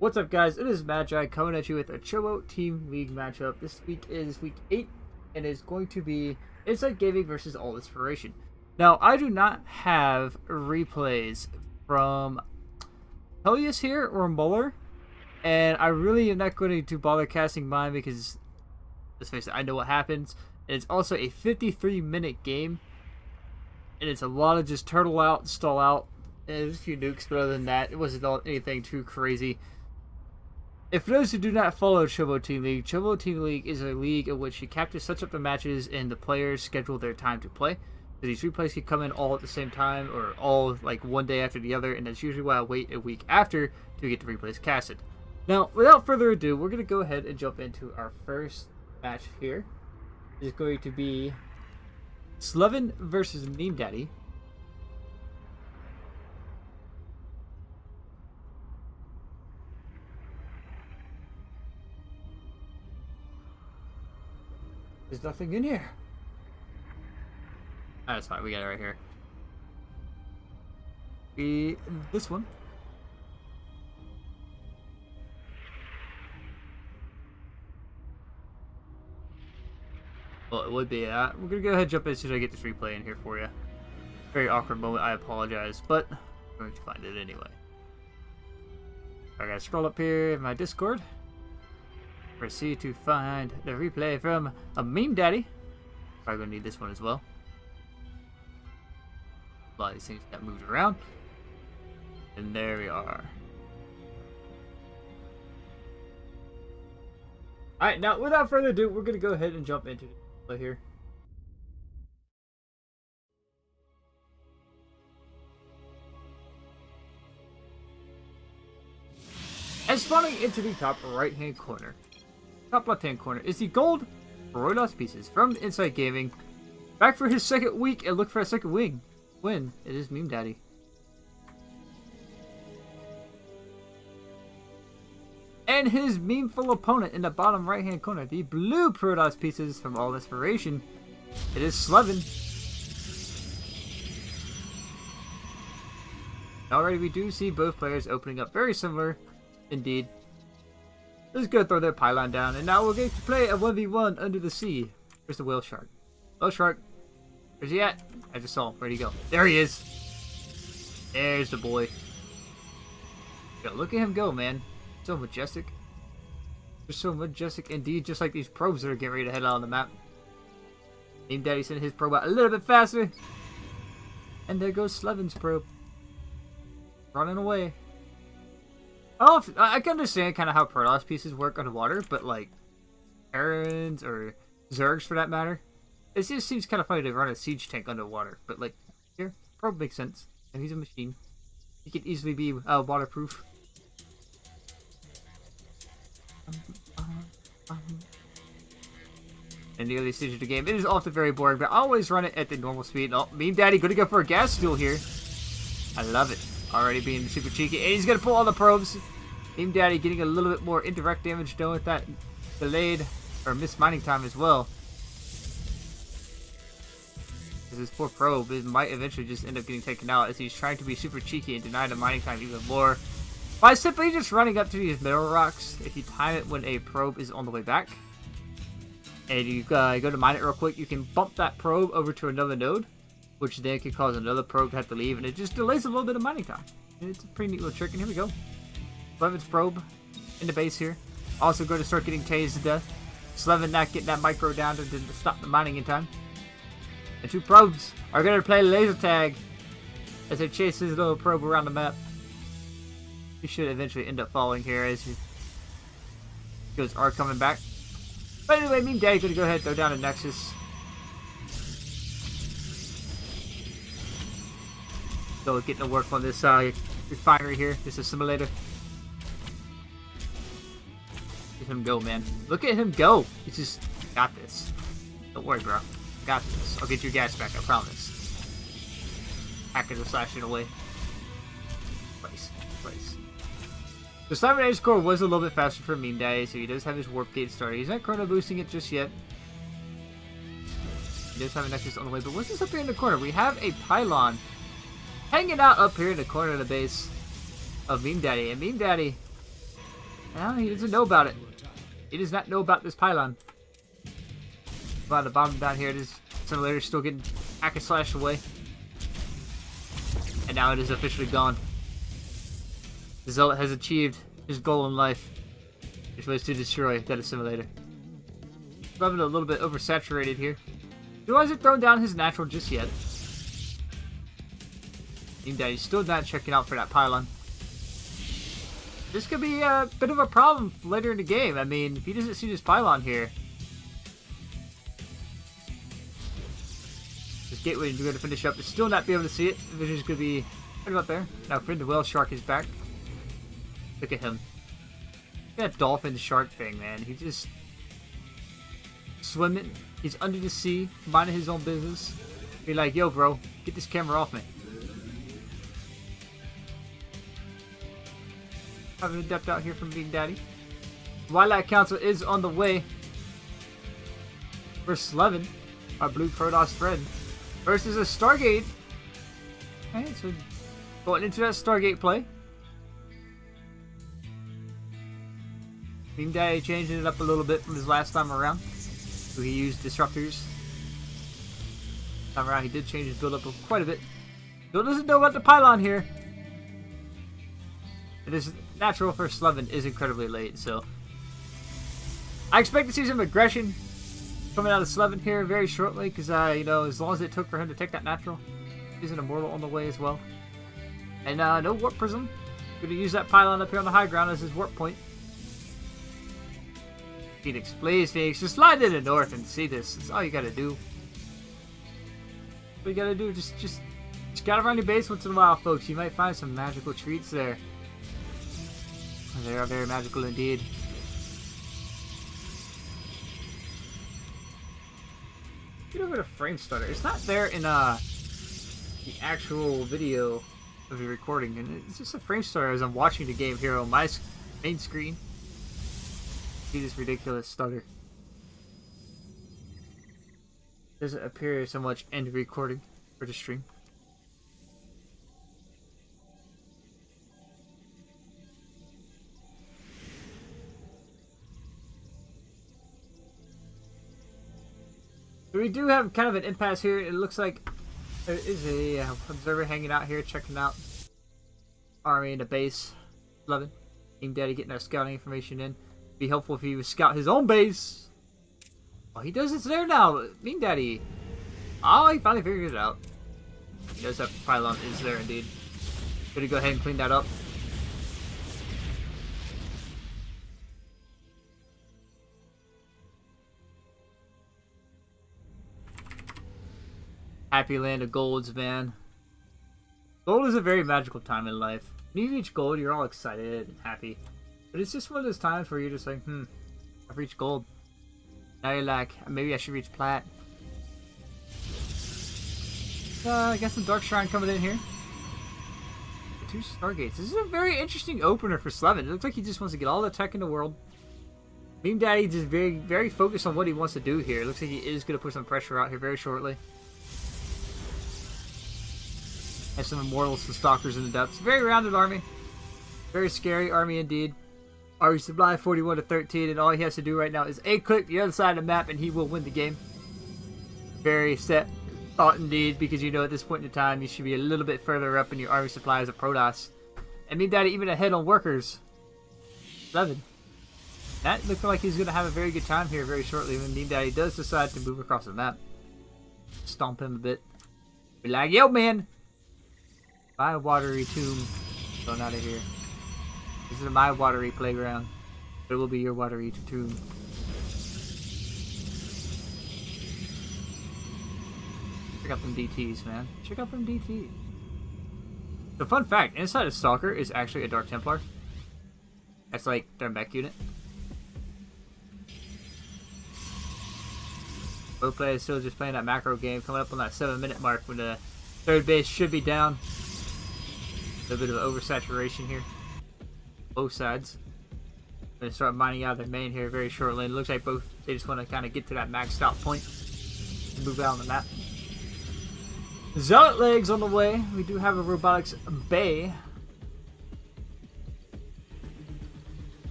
What's up, guys? It is Magi coming at you with a Chobo Team League matchup. This week is week 8 and is going to be Insight Gaming versus All Inspiration. Now, I do not have replays from Helios here or Muller, and I really am not going to bother casting mine because, let's face it, I know what happens. And it's also a 53-minute game, and it's a lot of just turtle out, stall out, and there's a few nukes, but other than that, it wasn't anything too crazy. If for those who do not follow Chobo Team League is a league in which the captain sets up the matches and the players schedule their time to play. So these replays can come in all at the same time or all like one day after the other, and that's usually why I wait a week after to get the replays casted. Now, without further ado, we're going to go ahead and jump into our first match here. It's going to be Slevin versus Meme Daddy. There's nothing in here. That's fine. We got it right here. This one. Well, it would be. We're gonna go ahead and jump in as soon as I get this replay in here for you. Very awkward moment. I apologize, but I'm going to find it anyway. I gotta scroll up here in my Discord. Proceed to find the replay from a Meme Daddy. Probably gonna need this one as well. A lot of these things got moved around. And there we are. Alright, now without further ado, we're gonna go ahead and jump into the play here. And spawning into the top right hand corner. Top left hand corner is the gold Roydos pieces from Insight Gaming. Back for his second week and look for a second win. It is Meme Daddy. And his memeful opponent in the bottom right hand corner, the blue Roydos pieces from All Inspiration. It is Slevin. Already we do see both players opening up very similar indeed. Let's go throw that pylon down, and now we're going to play a 1v1 under the sea. Where's the whale shark? Whale shark. Where's he at? I just saw him. Where'd he go? There he is. There's the boy. Yo, look at him go, man. So majestic. Just so majestic indeed, just like these probes that are getting ready to head out on the map. Meme Daddy sent his probe out a little bit faster. And there goes Slevin's probe. Running away. Oh, I can understand kind of how Protoss pieces work underwater, but like Terrans or Zergs for that matter, it just seems kind of funny to run a siege tank underwater. But like here, probe makes sense, and he's a machine. He can easily be waterproof. In the early stage of the game, it is often very boring, but I always run it at the normal speed. Oh, Meme Daddy gonna go for a gas steal here. I love it. Already being super cheeky, and he's gonna pull all the probes. Meme Daddy getting a little bit more indirect damage done with that delayed or missed mining time as well. Because this poor probe, it might eventually just end up getting taken out as he's trying to be super cheeky and deny the mining time even more by simply just running up to these mineral rocks. If you time it when a probe is on the way back, and you go to mine it real quick, you can bump that probe over to another node, which then can cause another probe to have to leave, and it just delays a little bit of mining time. And it's a pretty neat little trick, and here we go. Slevin's probe in the base here. Also going to start getting tased to death. Slevin not getting that micro down to stop the mining in time. And two probes are going to play laser tag as they chase his little probe around the map. He should eventually end up falling here as he goes are coming back. But anyway, Meme Daddy's going to go ahead and throw down a Nexus. So getting to work on this refinery here, this assimilator. Look at him go, man. Look at him go. He's just got this. Don't worry, bro. Got this. I'll get your gas back, I promise. Hackers are slashing away. Place. The Cyber Edge core was a little bit faster for Meme Daddy, so he does have his warp gate started. He's not chrono boosting it just yet. He does have a Nexus on the way, but what's this up here in the corner? We have a pylon hanging out up here in the corner of the base of Meme Daddy. And Meme Daddy Well, he doesn't know about it. He does not know about this pylon. Wow, the bottom down here, this simulator is still getting hack and slashed away. And now it is officially gone. The Zealot has achieved his goal in life, which was to destroy that assimilator. Probably a little bit oversaturated here. He hasn't thrown down his natural just yet. He's still not checking out for that pylon. This could be a bit of a problem later in the game. I mean, if he doesn't see this pylon here, this gateway is going to finish up and still not be able to see it. The vision's going to be right about there. Now, friend, the whale shark is back. Look at him. Look at that dolphin shark thing, man. He's just swimming. He's under the sea, minding his own business. Be like, yo, bro, get this camera off me. Having a depth out here from Big Daddy. Wildlife Council is on the way. For Slevin, our blue Protoss friend, versus a Stargate. Okay, so going into that Stargate play. Big Daddy changing it up a little bit from his last time around. So he used disruptors. This time around, he did change his build up quite a bit. Still doesn't know about the pylon here. It is natural for Slevin is incredibly late, so I expect to see some aggression coming out of Slevin here very shortly, because you know, as long as it took for him to take that natural, he's an immortal on the way as well. And no warp prism. Gonna use that pylon up here on the high ground as his warp point. Phoenix, please, Phoenix, just slide to the north and see this. That's all you gotta do. What you gotta do, just scout around your base once in a while, folks. You might find some magical treats there. They are very magical indeed. Get over to frame stutter. It's not there in the actual video of the recording, and it's just a frame stutter as I'm watching the game here on my main screen. See this ridiculous stutter. Doesn't appear so much in the recording for the stream. So we do have kind of an impasse here. It looks like there is a observer hanging out here, checking out army in the base. 11. King Daddy getting our scouting information in. Be helpful if he would scout his own base. Oh, he does. It's there now. King Daddy. Oh, he finally figured it out. He knows that pylon is there indeed. Gonna go ahead and clean that up. Happy land of golds, man. Gold is a very magical time in life. When you reach gold, you're all excited and happy. But it's just one of those times where you're just like, I've reached gold. Now you're like, maybe I should reach plat. I got some Dark Shrine coming in here. 2 Stargates. This is a very interesting opener for Slevin. It looks like he just wants to get all the tech in the world. Beam Daddy just very focused on what he wants to do here. It looks like he is going to put some pressure out here very shortly. Has some immortals and stalkers in the depths. Very rounded army. Very scary army indeed. Army supply 41 to 13, and all he has to do right now is click the other side of the map and he will win the game. Very set thought indeed, because you know at this point in time you should be a little bit further up in your army supply as a Protoss. And Mean Daddy even ahead on workers. 11. That looks like he's going to have a very good time here very shortly when Mean Daddy does decide to move across the map. Stomp him a bit. Be like, yo man! My watery tomb. Going out of here. This is my watery playground. It will be your watery tomb. Check out them DTs, man. Check out them DTs. The fun fact, inside a Stalker is actually a Dark Templar. That's like their mech unit. Both players still just playing that macro game, coming up on that 7-minute mark when the third base should be down. A little bit of oversaturation here. Both sides. Going to start mining out their main here very shortly. It looks like both, they just want to kind of get to that maxed out point and move out on the map. Zealot legs on the way. We do have a robotics bay.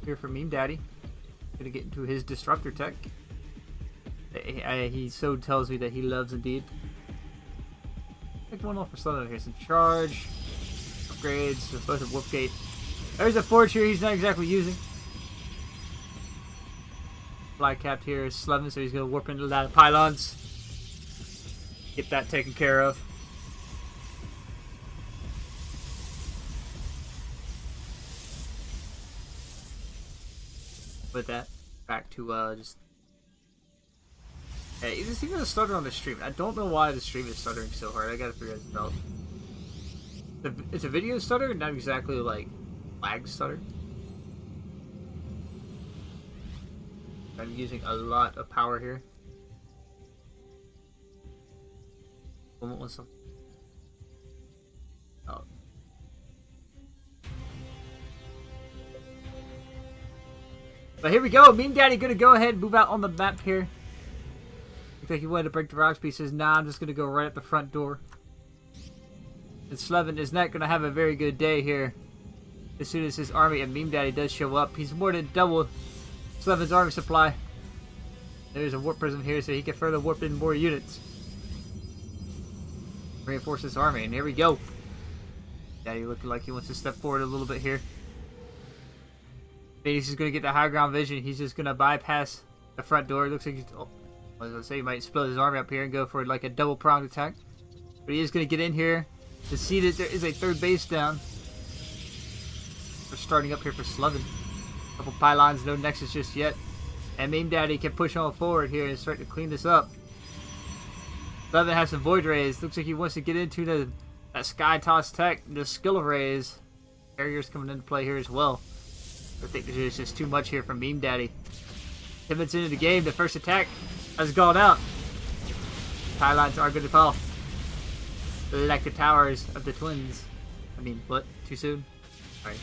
here for Meme Daddy. Gonna get into his disruptor tech. He so tells me that he loves indeed. Pick one off for Slither here. Some charge, upgrades, so both of Warp Gate. There's a Forge here he's not exactly using. Fly capped here is Slevin, so he's gonna warp into that pylons. Get that taken care of. With that, back to just. Hey, is this even a stutter on the stream? I don't know why the stream is stuttering so hard. I gotta figure this out. It's a video stutter, not exactly like lag stutter. I'm using a lot of power here. Oh. But here we go. Meme Daddy gonna go ahead and move out on the map here. Looks like he wanted to break the rocks, but he says, nah, I'm just gonna go right at the front door. And Slevin is not gonna have a very good day here. As soon as his army and Meme Daddy does show up, he's more than double Slevin's army supply. There's a warp prism here so he can further warp in more units. Reinforce this army, and here we go. Daddy looking like he wants to step forward a little bit here. He's just going to get the high ground vision. He's just going to bypass the front door. It looks like he's... Oh, I was going to say he might split his army up here and go for like a double pronged attack. But he is going to get in here to see that there is a third base down. We're starting up here for Slevin. Couple pylons, no nexus just yet. And Meme Daddy can push on forward here and start to clean this up. Slevin has some Void Rays. Looks like he wants to get into that Sky Toss tech. The Skill Rays. Barriers coming into play here as well. I think there's just too much here from Meme Daddy. 10 minutes into the game, the first attack has gone out. Pylons are going to fall. Like the towers of the twins. I mean, what? Too soon? Alright.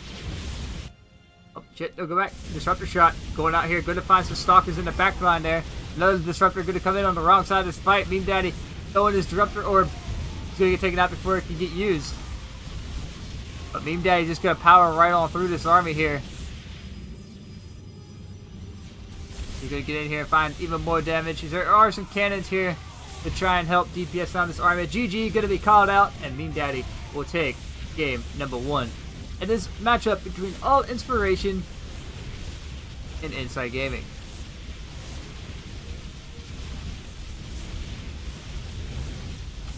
Oh, shit. No, go back. Disruptor shot. Going out here. Going to find some stalkers in the back line there. Another disruptor going to come in on the wrong side of this fight. Meme Daddy throwing his disruptor orb. He's going to get taken out before it can get used. But Meme Daddy just going to power right on through this army here. He's going to get in here and find even more damage. There are some cannons here to try and help DPS on this army. GG going to be called out, and Meme Daddy will take game number 1. And this matchup between All Inspiration and Inside Gaming.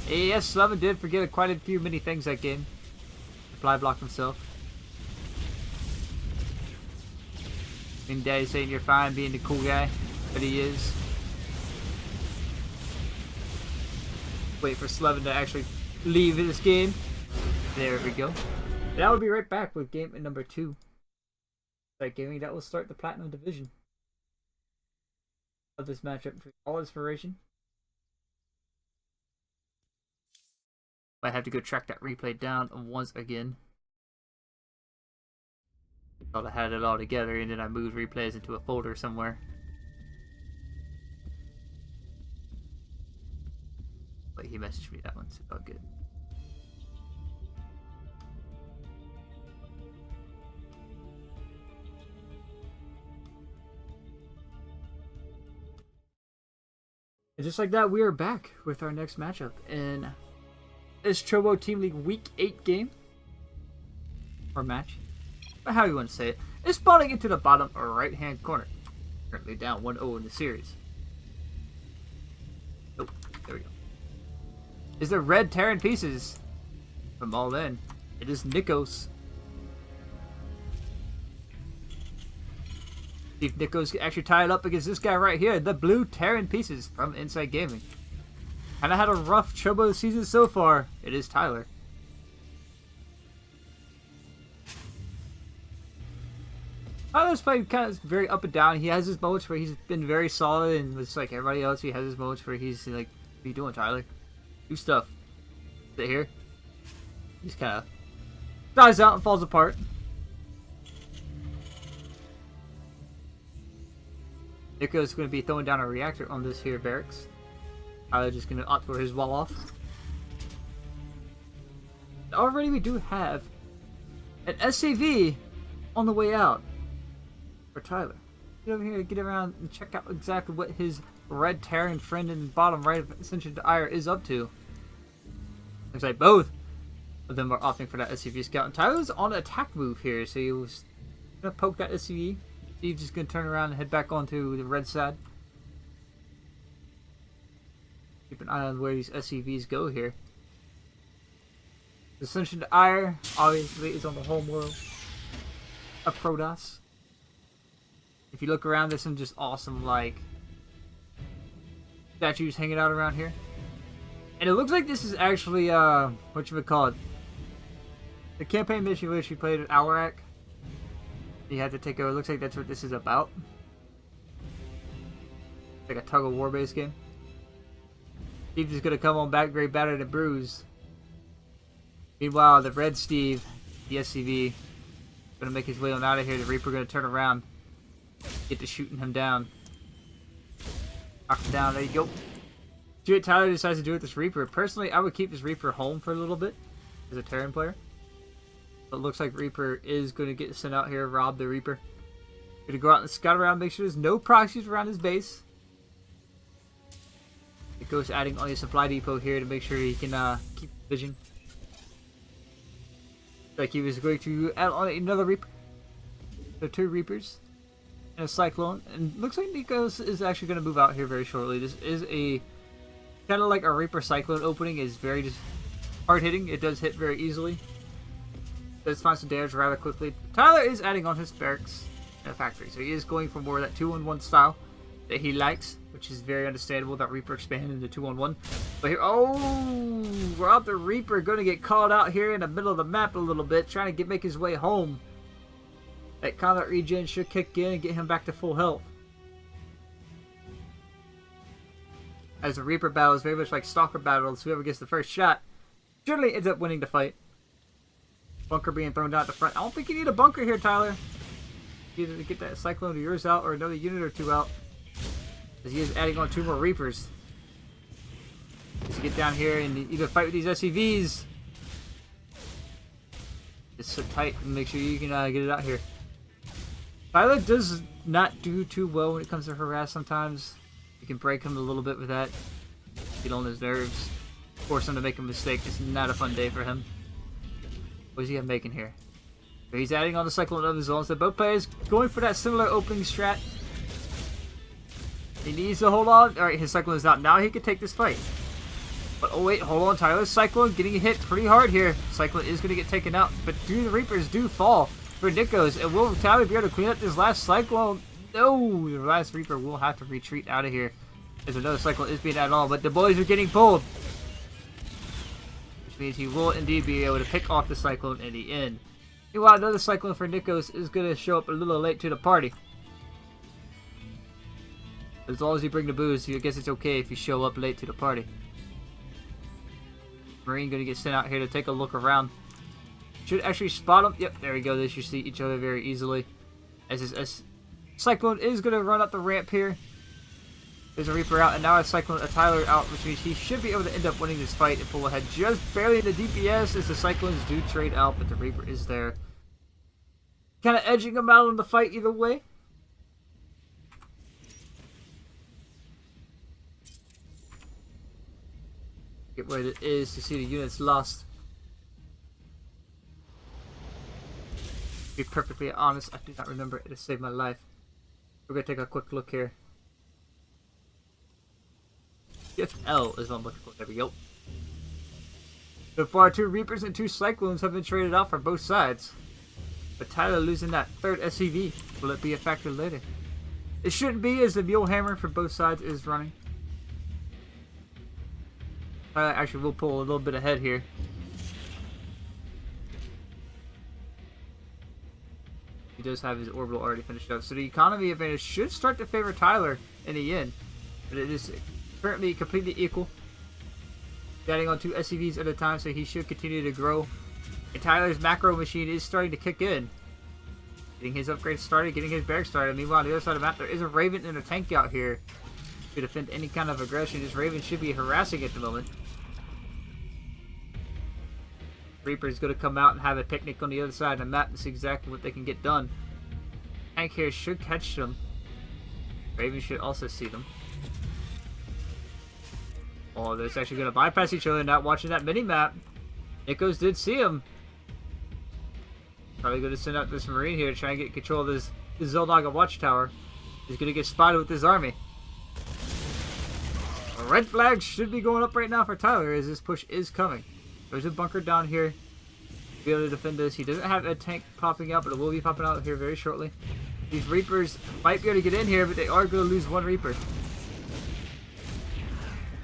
Yes, Slevin did forget quite a few many things that game. Fly blocked himself. Meme Daddy saying you're fine being the cool guy, but he is. Wait for Slevin to actually leave this game. There we go. And I will be right back with game number 2. Inside Gaming, that will start the Platinum Division of this matchup between All Inspiration. I have to go track that replay down once again. Thought I had it all together, and then I moved replays into a folder somewhere. But he messaged me that one, so all good. And just like that, we are back with our next matchup in this Chobo Team League Week 8 game. Or match. Or how you want to say it. It's spawning into the bottom right hand corner. Currently down 1-0 in the series. Oh, there we go. Is the red Terran pieces from All In. It is Nikos. See if Nikos can actually tie it up against this guy right here. The blue Terran pieces from Inside Gaming. Kinda had a rough Chobo season so far. It is Tyler. Tyler's played kind of very up and down. He has his moments where he's been very solid, and it's like everybody else, he has his moments where he's like, what are you doing, Tyler? Do stuff. Sit here. He's kind of dies out and falls apart. Nico's going to be throwing down a reactor on this here barracks. Tyler just going to opt for his wall off. Already we do have an SCV on the way out. for Tyler. Get over here, get around, and check out exactly what his red Terran friend in the bottom right of Ascension to Ire is up to. Looks like both of them are opting for that SCV scout. And Tyler's on an attack move here, so he was gonna poke that SCV. Steve's just gonna turn around and head back onto the red side. Keep an eye on where these SCVs go here. The Ascension to Ire, obviously, is on the home world of Protoss. If you look around, there's some just awesome, like, statues hanging out around here. And it looks like this is actually, whatchamacallit, the campaign mission which we played at Alarak. You had to take over. It looks like that's what this is about. Like a tug-of-war based game. Steve's just gonna come on back very battered and bruised. Meanwhile, the red Steve, the SCV, gonna make his way on out of here. The Reaper gonna turn around, get to shooting him down. Knock him down. There you go. See what Tyler decides to do with this Reaper. Personally, I would keep this Reaper home for a little bit as a Terran player. But it looks like Reaper is going to get sent out here, rob the Reaper. Going to go out and scout around, make sure there's no proxies around his base. It goes adding on the supply depot here to make sure he can keep vision. Like he was going to add on another Reaper. So 2 Reapers and a Cyclone. And looks like Nikos is actually going to move out here very shortly. This is a kind of like a Reaper Cyclone opening. Is very just hard hitting. It does hit very easily. Does find some damage rather quickly. Tyler is adding on his barracks and a factory. So he is going for more of that 2-on-1 style that he likes, which is very understandable that Reaper expanded into 2-on-1. But here, oh, Rob the Reaper going to get called out here in the middle of the map a little bit, trying to make his way home. That combat regen should kick in and get him back to full health. As the Reaper battle is very much like Stalker battles, whoever gets the first shot generally ends up winning the fight. Bunker being thrown down at the front. I don't think you need a bunker here, Tyler. Either to get that Cyclone of yours out or another unit or 2 out. As he is adding on 2 more Reapers. Just get down here and either fight with these SCVs. Just sit tight and make sure you can get it out here. Tyler does not do too well when it comes to harass sometimes. You can break him a little bit with that. Get on his nerves. Force him to make a mistake. It's not a fun day for him. What does he have making here? So he's adding on the Cyclone of his own. So both players going for that similar opening strat. He needs to hold on. Alright, his Cyclone is out. Now he can take this fight. But oh wait, hold on. Tyler's Cyclone getting hit pretty hard here. Cyclone is going to get taken out. But the Reapers do fall for Nikos. And will Tyler be able to clean up this last Cyclone? No! The last Reaper will have to retreat out of here. As another Cyclone is being added on. But the boys are getting pulled. Which means he will indeed be able to pick off the Cyclone in the end. Meanwhile, another Cyclone for Nikos is going to show up a little late to the party. As long as you bring the booze, I guess it's okay if you show up late to the party. Marine going to get sent out here to take a look around. Should actually spot them. Yep, there we go. They should see each other very easily. As his Cyclone is going to run up the ramp here. There's a Reaper out, and now a Cyclone, a Tyler out, which means he should be able to end up winning this fight and pull ahead just barely in the DPS as the Cyclones do trade out, but the Reaper is there. Kind of edging him out in the fight either way. Get where it is to see the units lost. To be perfectly honest, I do not remember it to save my life. We're going to take a quick look here. Shift L is what I'm looking for. There we go. So far, 2 Reapers and 2 Cyclones have been traded out for both sides. But Tyler losing that 3rd SCV. Will it be a factor later? It shouldn't be, as the Mule Hammer for both sides is running. Tyler actually will pull a little bit ahead here. He does have his orbital already finished up. So the economy advantage should start to favor Tyler in the end. But it is currently completely equal. Adding on 2 SCVs at a time, so he should continue to grow. And Tyler's macro machine is starting to kick in. Getting his upgrades started, getting his barracks started. Meanwhile, on the other side of the map, there is a Raven and a tank out here to defend any kind of aggression. This Raven should be harassing at the moment. Reaper is going to come out and have a picnic on the other side of the map to see exactly what they can get done. tank here should catch them. Raven should also see them. Oh, they're actually going to bypass each other, not watching that mini-map. Nikos did see him. Probably going to send out this Marine here to try and get control of this Zeldaga watchtower. He's going to get spotted with his army. A red flag should be going up right now for Tyler as this push is coming. There's a bunker down here to be able to defend this. He doesn't have a tank popping out, but it will be popping out here very shortly. These Reapers might be able to get in here, but they are going to lose one Reaper.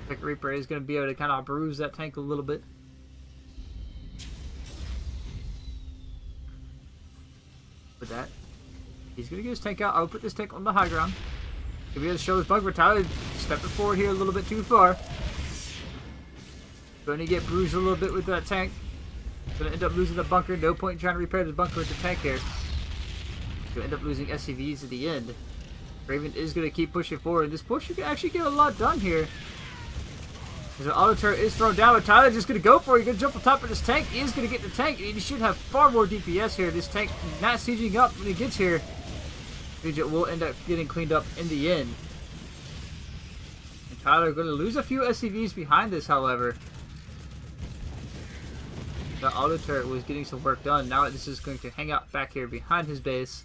Second Reaper is going to be able to kind of bruise that tank a little bit. With that, he's going to get his tank out. I'll put this tank on the high ground. He'll be able to show his bunker. Tyler stepping forward here a little bit too far. Going to get bruised a little bit with that tank. Going to end up losing the bunker. No point in trying to repair the bunker with the tank here. Going to end up losing SCVs at the end. Raven is going to keep pushing forward. This push, you can actually get a lot done here. As an auto turret is thrown down, but Tyler's just going to go for it. He's going to jump on top of this tank. He is going to get the tank. He should have far more DPS here. This tank not sieging up when he gets here. It will end up getting cleaned up in the end. And Tyler going to lose a few SCVs behind this, however. The auto turret was getting some work done. Now this is going to hang out back here behind his base.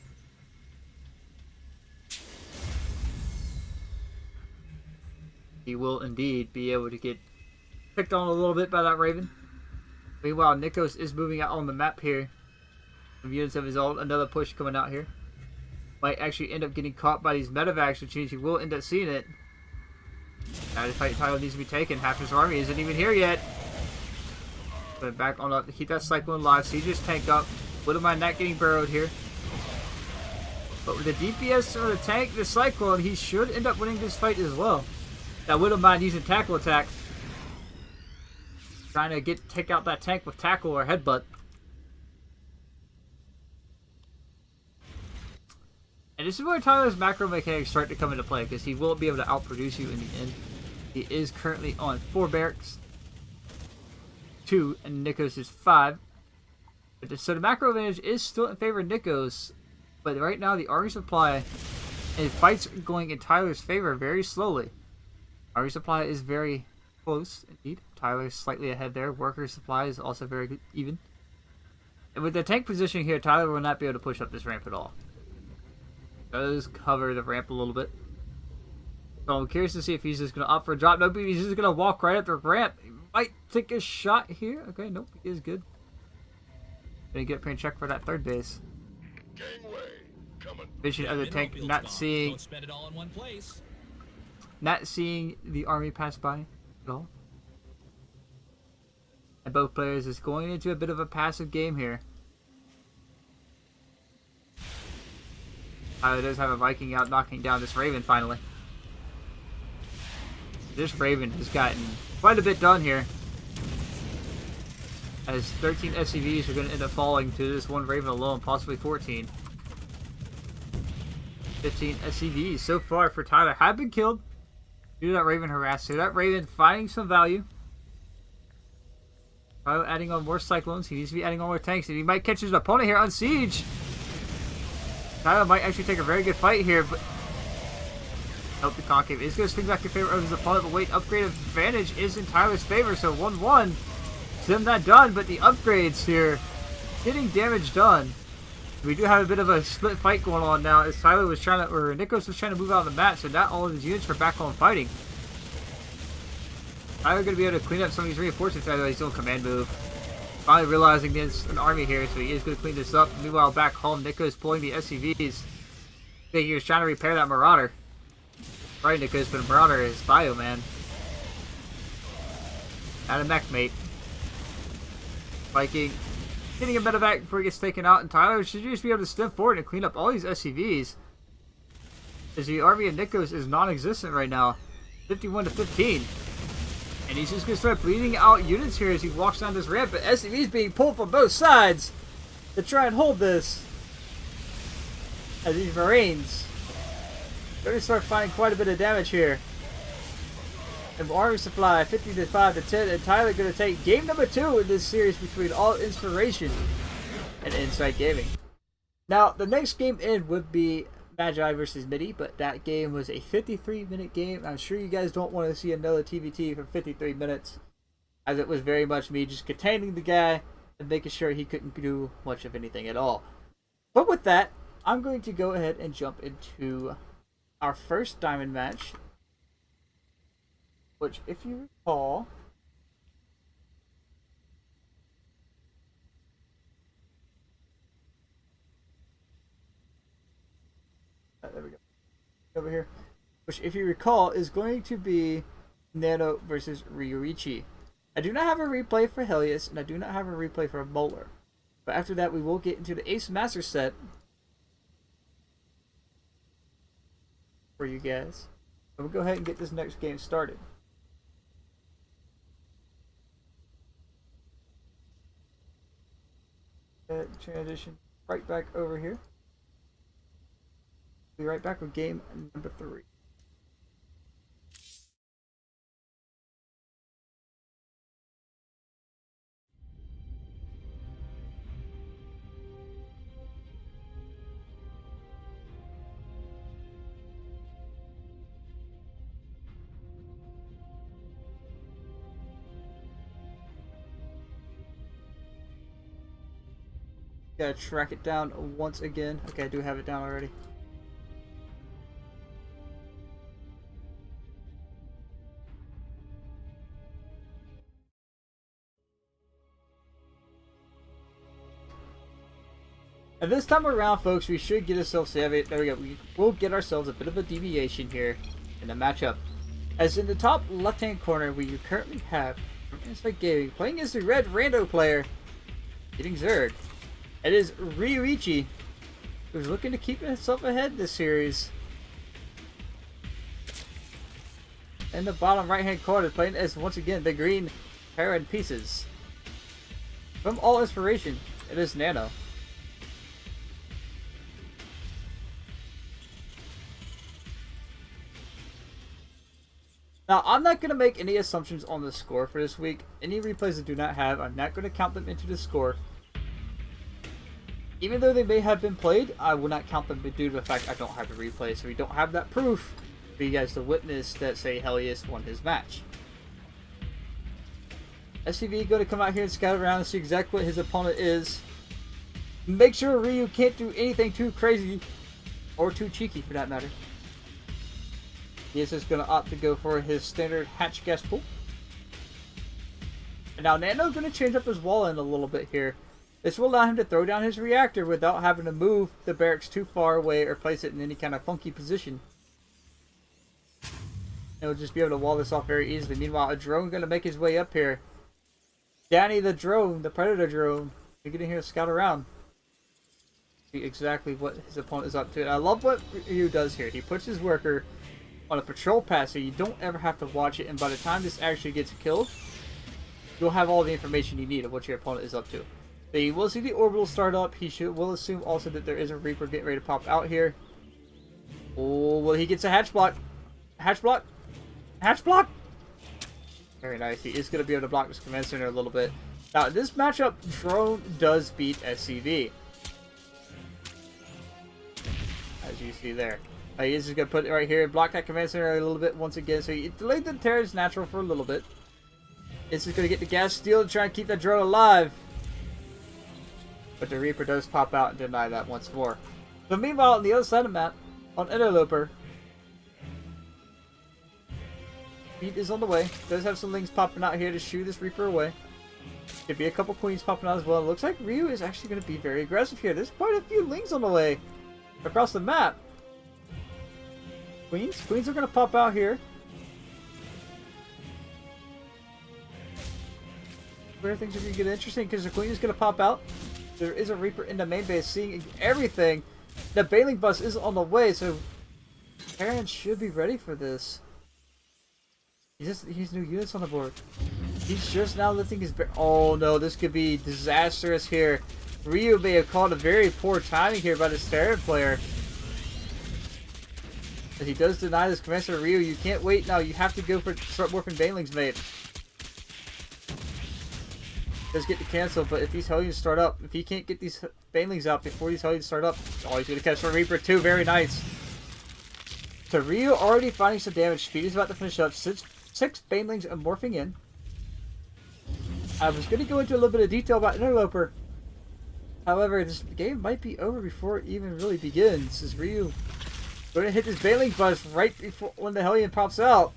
He will indeed be able to get picked on a little bit by that Raven. Meanwhile, Nikos is moving out on the map here. Some units of his own. Another push coming out here. Might actually end up getting caught by these medevacs, which means he will end up seeing it. Now the fight title needs to be taken. Half his army isn't even here yet. But back on up to keep that Cyclone alive. Siege his tank up. Wouldn't mind not getting burrowed here. But with the DPS of the tank, the Cyclone, he should end up winning this fight as well. That wouldn't mind using tackle attack. Trying to take out that tank with tackle or headbutt. And this is where Tyler's macro mechanics start to come into play, because he will be able to outproduce you in the end. He is currently on 4 barracks, 2, and Nikos is 5. So the macro advantage is still in favor of Nikos, but right now the army supply and fights going in Tyler's favor very slowly. Army supply is very close indeed. Tyler's slightly ahead there. Worker supply is also very good, even. And with the tank position here, Tyler will not be able to push up this ramp at all. Does cover the ramp a little bit. So I'm curious to see if he's just going to opt for a drop. Nope, he's just going to walk right up the ramp. He might take a shot here. Okay, nope, he is good. Gonna get up here and check for that third base. Vision of the tank, not seeing. Don't spend it all in one place. Not seeing the army pass by at all. And both players is going into a bit of a passive game here. Tyler does have a Viking out knocking down this Raven finally. This Raven has gotten quite a bit done here. As 13 SCVs are going to end up falling to this one Raven alone, possibly 14. 15 SCVs so far for Tyler have been killed due to that Raven harass. So that Raven finding some value. Tyler adding on more Cyclones. He needs to be adding on more tanks. And he might catch his opponent here on Siege. Tyler might actually take a very good fight here, but nope, the concave is going to swing back in favor of his opponent. But wait, upgrade advantage is in Tyler's favor, so 1-1. Sim not done, but the upgrades here getting damage done. We do have a bit of a split fight going on now as Tyler was trying to, or Nikos was trying to move out of the map, so not all of his units are back home fighting. Tyler going to be able to clean up some of these reinforcements as he's doing command move. Finally realizing there's an army here, so he is going to clean this up. Meanwhile, back home, Nikos pulling the SCVs. I think he was trying to repair that Marauder. Right, Nikos, but Marauder is bio, man. Not a mech mate. Viking getting a medevac before he gets taken out, and Tyler should just be able to step forward and clean up all these SCVs. As the army of Nikos is non-existent right now. 51-15. And he's just going to start bleeding out units here as he walks down this ramp, but SCV's being pulled from both sides to try and hold this. As these Marines going to start finding quite a bit of damage here. And army supply 50-5-10, and Tyler going to take game number 2 in this series between All Inspiration and Insight Gaming. Now, the next game in would be Magi versus Midi, but that game was a 53-minute game. I'm sure you guys don't want to see another TVT for 53 minutes, as it was very much me just containing the guy and making sure he couldn't do much of anything at all. But with that, I'm going to go ahead and jump into our first diamond match, which, if you recall, there we go, over here, which, if you recall, is going to be Nano versus Ryuichi. I do not have a replay for Helios, and I do not have a replay for Molar. But after that, we will get into the Ace Master set for you guys. So we'll go ahead and get this next game started. Transition right back over here. Be right back with game number 3. Gotta track it down once again. Okay, I do have it down already. And this time around, folks, we should get ourselves savvy. There we go. We will get ourselves a bit of a deviation here in the matchup. As in the top left-hand corner, we currently have from Inside Gaming playing as the red rando player, getting Zerg. It is Ryuichi, who's looking to keep himself ahead this series. In the bottom right-hand corner, playing as, once again, the green Terran pieces. From All Inspiration, it is Nano. Now, I'm not going to make any assumptions on the score for this week. Any replays I do not have, I'm not going to count them into the score. Even though they may have been played, I will not count them due to the fact I don't have a replay, so we don't have that proof for you guys to witness that, say, Helios won his match. SCV going to come out here and scout around and see exactly what his opponent is. Make sure Ryu can't do anything too crazy, or too cheeky for that matter. He is just going to opt to go for his standard hatch gas pool. And now Nano's going to change up his wall in a little bit here. This will allow him to throw down his reactor without having to move the barracks too far away or place it in any kind of funky position. And he'll just be able to wall this off very easily. Meanwhile, a drone going to make his way up here. Danny the drone, the predator drone, you get in here to scout around. See exactly what his opponent is up to. And I love what Ryu does here. He puts his worker on a patrol pass so you don't ever have to watch it, and by the time this actually gets killed, you'll have all the information you need of what your opponent is up to. So you will see the orbital start up. Will assume also that there is a Reaper getting ready to pop out here. Oh, well, he gets a hatch block. Hatch block. Hatch block. Very nice. He is going to be able to block this command center a little bit. Now, in this matchup, Drone does beat SCV. As you see there. He is just going to put it right here and block that command center a little bit once again. So he delayed the Terra's natural for a little bit. This is going to get the gas steel to try and keep that drone alive. But the Reaper does pop out and deny that once more. So meanwhile, on the other side of the map, on Interloper, Pete is on the way. Does have some Lings popping out here to shoo this Reaper away. Could be a couple Queens popping out as well. It looks like Ryu is actually going to be very aggressive here. There's quite a few Lings on the way across the map. Queens are going to pop out here. Where things are going to get interesting because the Queen is going to pop out. There is a Reaper in the main base seeing everything. The Bailing Bus is on the way, so Aaron should be ready for this. He's new units on the board. He's just now lifting his oh no, this could be disastrous here. Ryu may have called a very poor timing here by this Terran player. As he does deny this Commander Ryu, you can't wait now. You have to go for start morphing Banelings, mate. Does get to cancel, but if these Hellions start up, if he can't get these Banelings out before these Hellions start up, oh, he's going to catch the Reaper too. Very nice. So Ryu already finding some damage. Speed is about to finish up. Six Banelings are morphing in. I was going to go into a little bit of detail about Interloper. However, this game might be over before it even really begins. As Ryu going to hit this Baneling buzz right before when the Hellion pops out.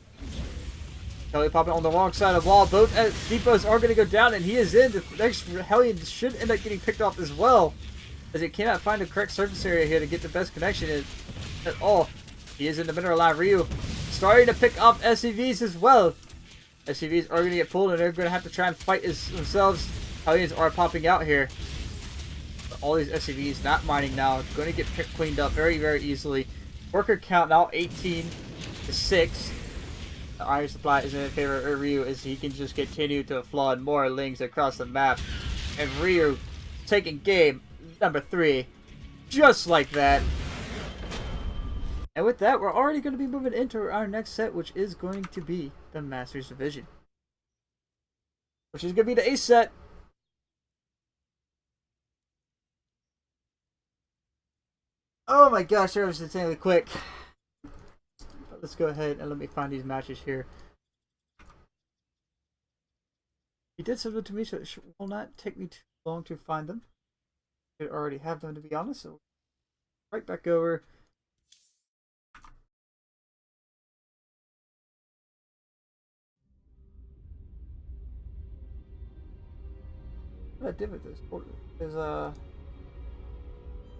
Hellion popping on the wrong side of the wall. Both depots are going to go down, and he is in. The next Hellion should end up getting picked off as well, as it cannot find the correct surface area here to get the best connection in at all. He is in the middle of line. Ryu starting to pick up SCVs as well. SCVs are going to get pulled, and they're going to have to try and fight themselves. Hellions are popping out here. But all these SCVs not mining now. Going to get cleaned up very, very easily. Worker count now 18 to 6. The iron supply is in favor of Ryu as he can just continue to flood more lings across the map. And Ryu taking game number 3 just like that. And with that, we're already going to be moving into our next set, which is going to be the Masters Division, which is going to be the ace set. Oh my gosh, that was insanely quick. But let's go ahead and let me find these matches here. He did send them to me, so it will not take me too long to find them. I already have them, to be honest, so right back over. What I did with this is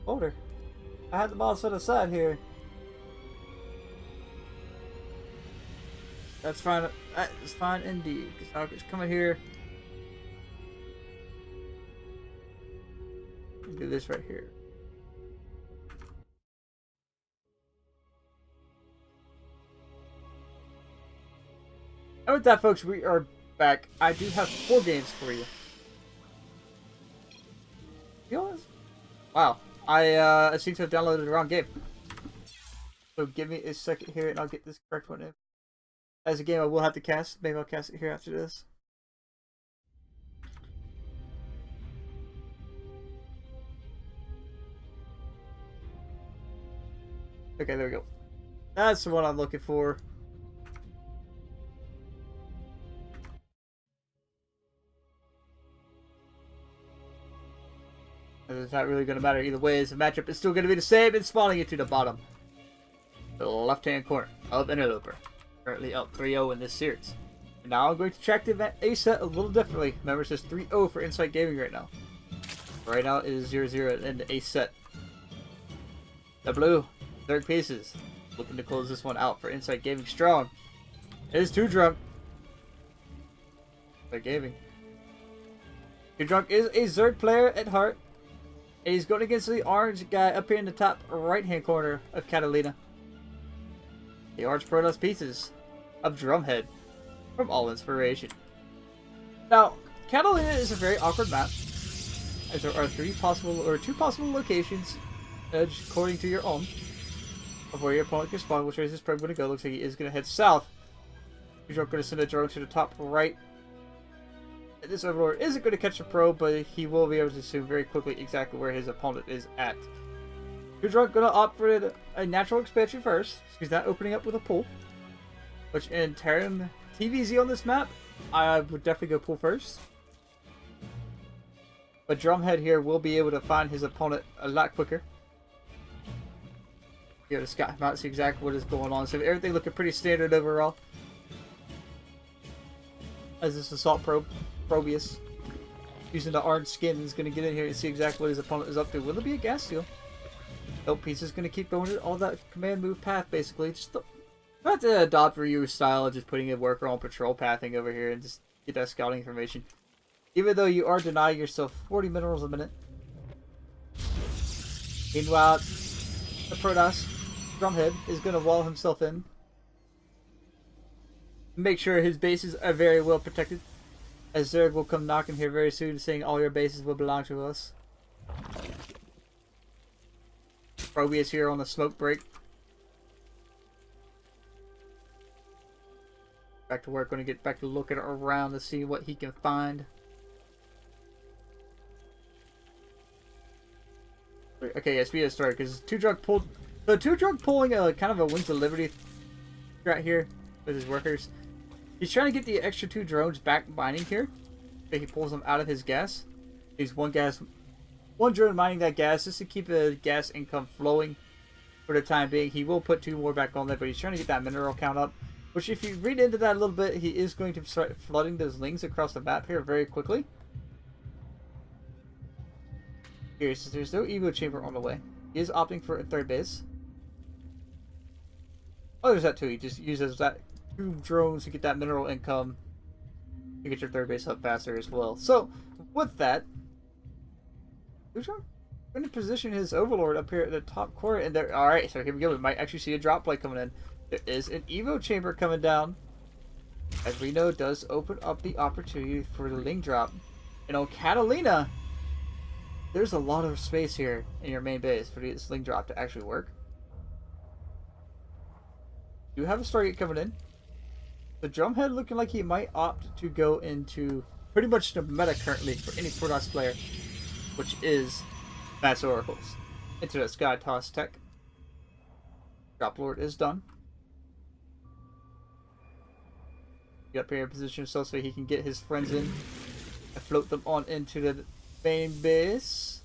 folder. I had them all set aside here. That's fine. That is fine indeed. Because I'll just come in here and do this right here. And with that, folks, we are back. I do have 4 games for you. Wow, I seem to have downloaded the wrong game. So give me a second here and I'll get this correct one in. As a game I will have to cast. Maybe I'll cast it here after this. Okay, there we go. That's the one I'm looking for. It's not really going to matter either way, as the matchup is still going to be the same and spawning into the bottom. The left-hand corner of Interloper. Currently up 3-0 in this series. And now I'm going to track the A set a little differently. Remember, it says 3-0 for Insight Gaming right now. Right now it is 0-0 in the A set. The blue, third pieces. Looking to close this one out for Insight Gaming strong. It is Too Drunk. Insight Gaming. Too Drunk is a Zerg player at heart. And he's going against the orange guy up here in the top right-hand corner of Catalina. The orange Protoss pieces of Drumhead from All Inspiration. Now, Catalina is a very awkward map, as there are 2 possible locations, according to your own, of where your opponent can spawn. Which way is this probe going to go? Looks like he is going to head south. You're going to send a drone to the top right. This Overlord isn't going to catch a probe, but he will be able to assume very quickly exactly where his opponent is at. You're going to opt for a natural expansion first, so he's not opening up with a pull. Which in Terran TVZ on this map, I would definitely go pull first. But Drumhead here will be able to find his opponent a lot quicker. Be able to scout him out, see exactly what is going on. So everything looking pretty standard overall. As this assault probe. Probius, using the orange skin, is going to get in here and see exactly what his opponent is up to. Will there be a gas seal? Nope, he's just going to keep going all that command move path, basically. Just not to adopt Ryu style of just putting a worker on patrol pathing over here and just get that scouting information. Even though you are denying yourself 40 minerals a minute. Meanwhile, the Protoss Drumhead is going to wall himself in. Make sure his bases are very well protected. As Zerg will come knocking here very soon, saying all your bases will belong to us. Probius here on the smoke break. Back to work, going to get back to looking around to see what he can find. start. Okay, yeah, speed has started because Too Drunk pulled. So Too Drunk pulling a kind of a Wings of Liberty right here with his workers. He's trying to get the extra 2 drones back mining here. So he pulls them out of his gas. He's one drone mining that gas just to keep the gas income flowing for the time being. He will put 2 more back on there, but he's trying to get that mineral count up. Which, if you read into that a little bit, he is going to start flooding those lings across the map here very quickly. Here, since there's no Evo chamber on the way, he is opting for a 3rd base. Oh, there's that too. He just uses that 2 drones to get that mineral income to get your 3rd base up faster as well. So, with that, we're going to position his Overlord up here at the top corner. And there, alright, so here we go. We might actually see a drop play coming in. There is an Evo chamber coming down. As we know, does open up the opportunity for the Ling drop. And on Catalina, there's a lot of space here in your main base for this Ling drop to actually work. You have a Stargate coming in. The Drumhead looking like he might opt to go into pretty much the meta currently for any Protoss player, which is Mass Oracles. Into the Sky Toss tech. Drop Lord is done. Get up here and position himself so he can get his friends in and float them on into the main base.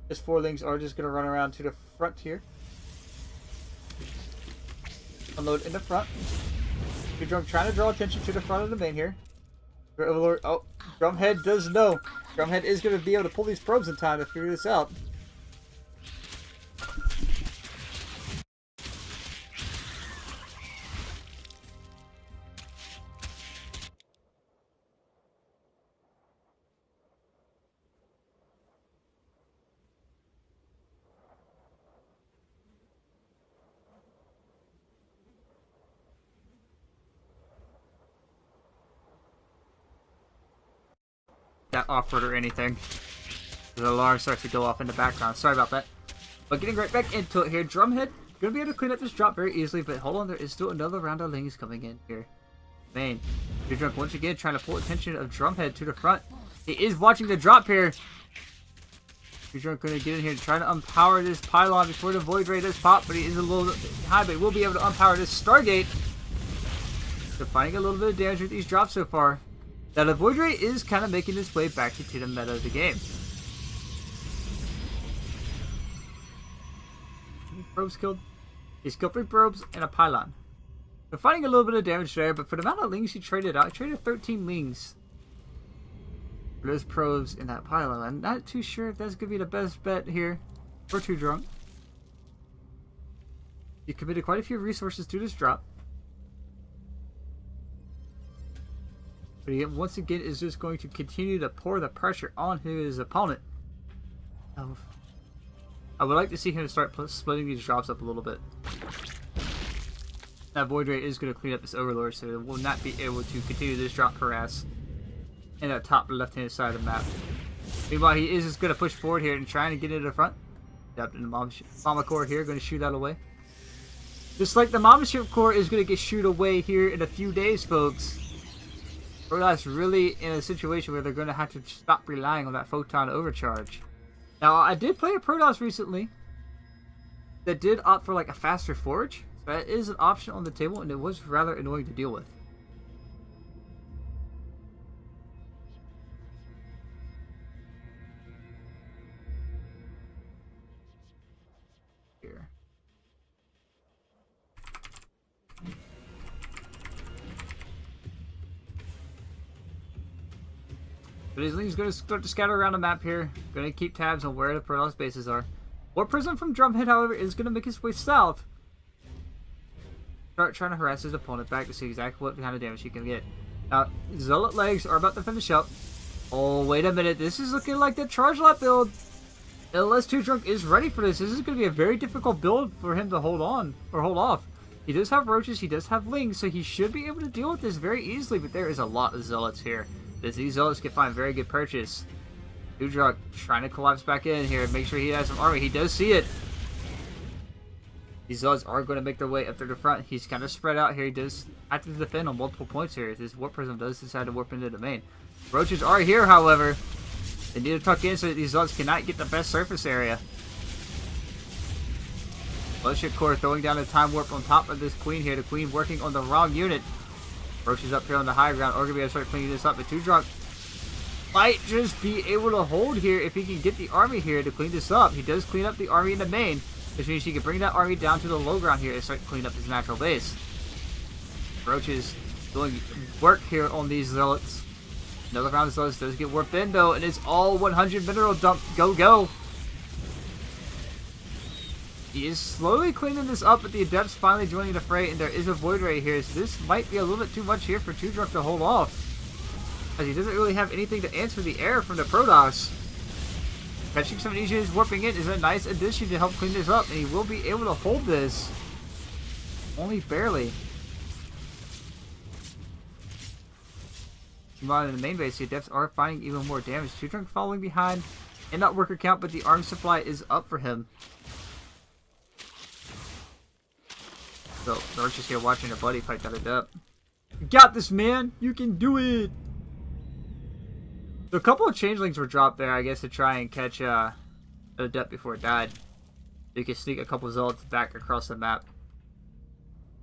His 4 lings are just going to run around to the front here. Unload in the front. You're drunk, trying to draw attention to the front of the main here. Overlord, oh, Drumhead does know. Drumhead is going to be able to pull these probes in time to figure this out. That awkward or anything. The alarm starts to go off in the background. Sorry about that. But getting right back into it here, Drumhead gonna be able to clean up this drop very easily. But hold on, there is still another round of lings coming in here. Main. You're drunk once again, trying to pull attention of Drumhead to the front. He is watching the drop here. You're drunk gonna get in here, trying to unpower this pylon before the Void Ray does pop, but he is a little high, but he will be able to unpower this Stargate. So finding a little bit of damage with these drops so far. Now the Void Ray is kind of making its way back into the meta of the game. Probes killed. He's killed 3 probes and a pylon. We're finding a little bit of damage there, but for the amount of lings he traded out, he traded 13 lings for those probes in that pylon. I'm not too sure if that's going to be the best bet here for Too Drunk. He committed quite a few resources to this drop. But he once again is just going to continue to pour the pressure on his opponent. I would like to see him start splitting these drops up a little bit. That Void Ray is going to clean up this Overlord, so it will not be able to continue this drop harass in that top left-hand side of the map. Meanwhile, he is just going to push forward here and trying to get into the front. Yep, and the Mama Core here going to shoot that away. Just like the Mama Ship Core is going to get shooed away here in a few days, folks. Protoss really in a situation where they're going to have to stop relying on that photon overcharge. Now, I did play a Protoss recently that did opt for like a faster forge. So that is an option on the table, and it was rather annoying to deal with. Here. But his ling's going to start to scatter around the map here. Going to keep tabs on where the Protoss bases are. War Prism from Drumhead, however, is going to make his way south. Start trying to harass his opponent back to see exactly what kind of damage he can get. Now, Zealot legs are about to finish up. Oh, wait a minute. This is looking like the Charge Lot build. Unless Too Drunk is ready for this, this is going to be a very difficult build for him to hold on, or hold off. He does have roaches, he does have lings, so he should be able to deal with this very easily, but there is a lot of Zealots here. These Zealots can find very good purchase. Too Drunk trying to collapse back in here and make sure he has some army. He does see it. These Zealots are going to make their way up to the front. He's kind of spread out here. He does have to defend on multiple points here. This Warp Prism does decide to warp into the main. Roaches are here, however. They need to tuck in so that these Zealots cannot get the best surface area. Bullshit Core throwing down a Time Warp on top of this Queen here. The Queen working on the wrong unit. Roach is up here on the high ground. Or gonna be able to start cleaning this up. But 2 Drunk might just be able to hold here if he can get the army here to clean this up. He does clean up the army in the main, which means he can bring that army down to the low ground here and start cleaning up his natural base. Roach is doing work here on these zealots. Another round of zealots does get warped in though, and it's all 100 mineral dump. Go, go! He is slowly cleaning this up, but the Adepts finally joining the fray, and there is a Void Ray here, so this might be a little bit too much here for 2 Drunk to hold off, as he doesn't really have anything to answer the air from the Protoss. Catching some of these units warping in is a nice addition to help clean this up, and he will be able to hold this. Only barely. Meanwhile, in the main base, the Adepts are finding even more damage. 2 Drunk following behind in that worker count, but the arm supply is up for him. So, Nor's just here watching a buddy fight that Adept. You got this, man! You can do it! So a couple of changelings were dropped there, I guess, to try and catch an Adept before it died. So you can sneak a couple of zealots back across the map.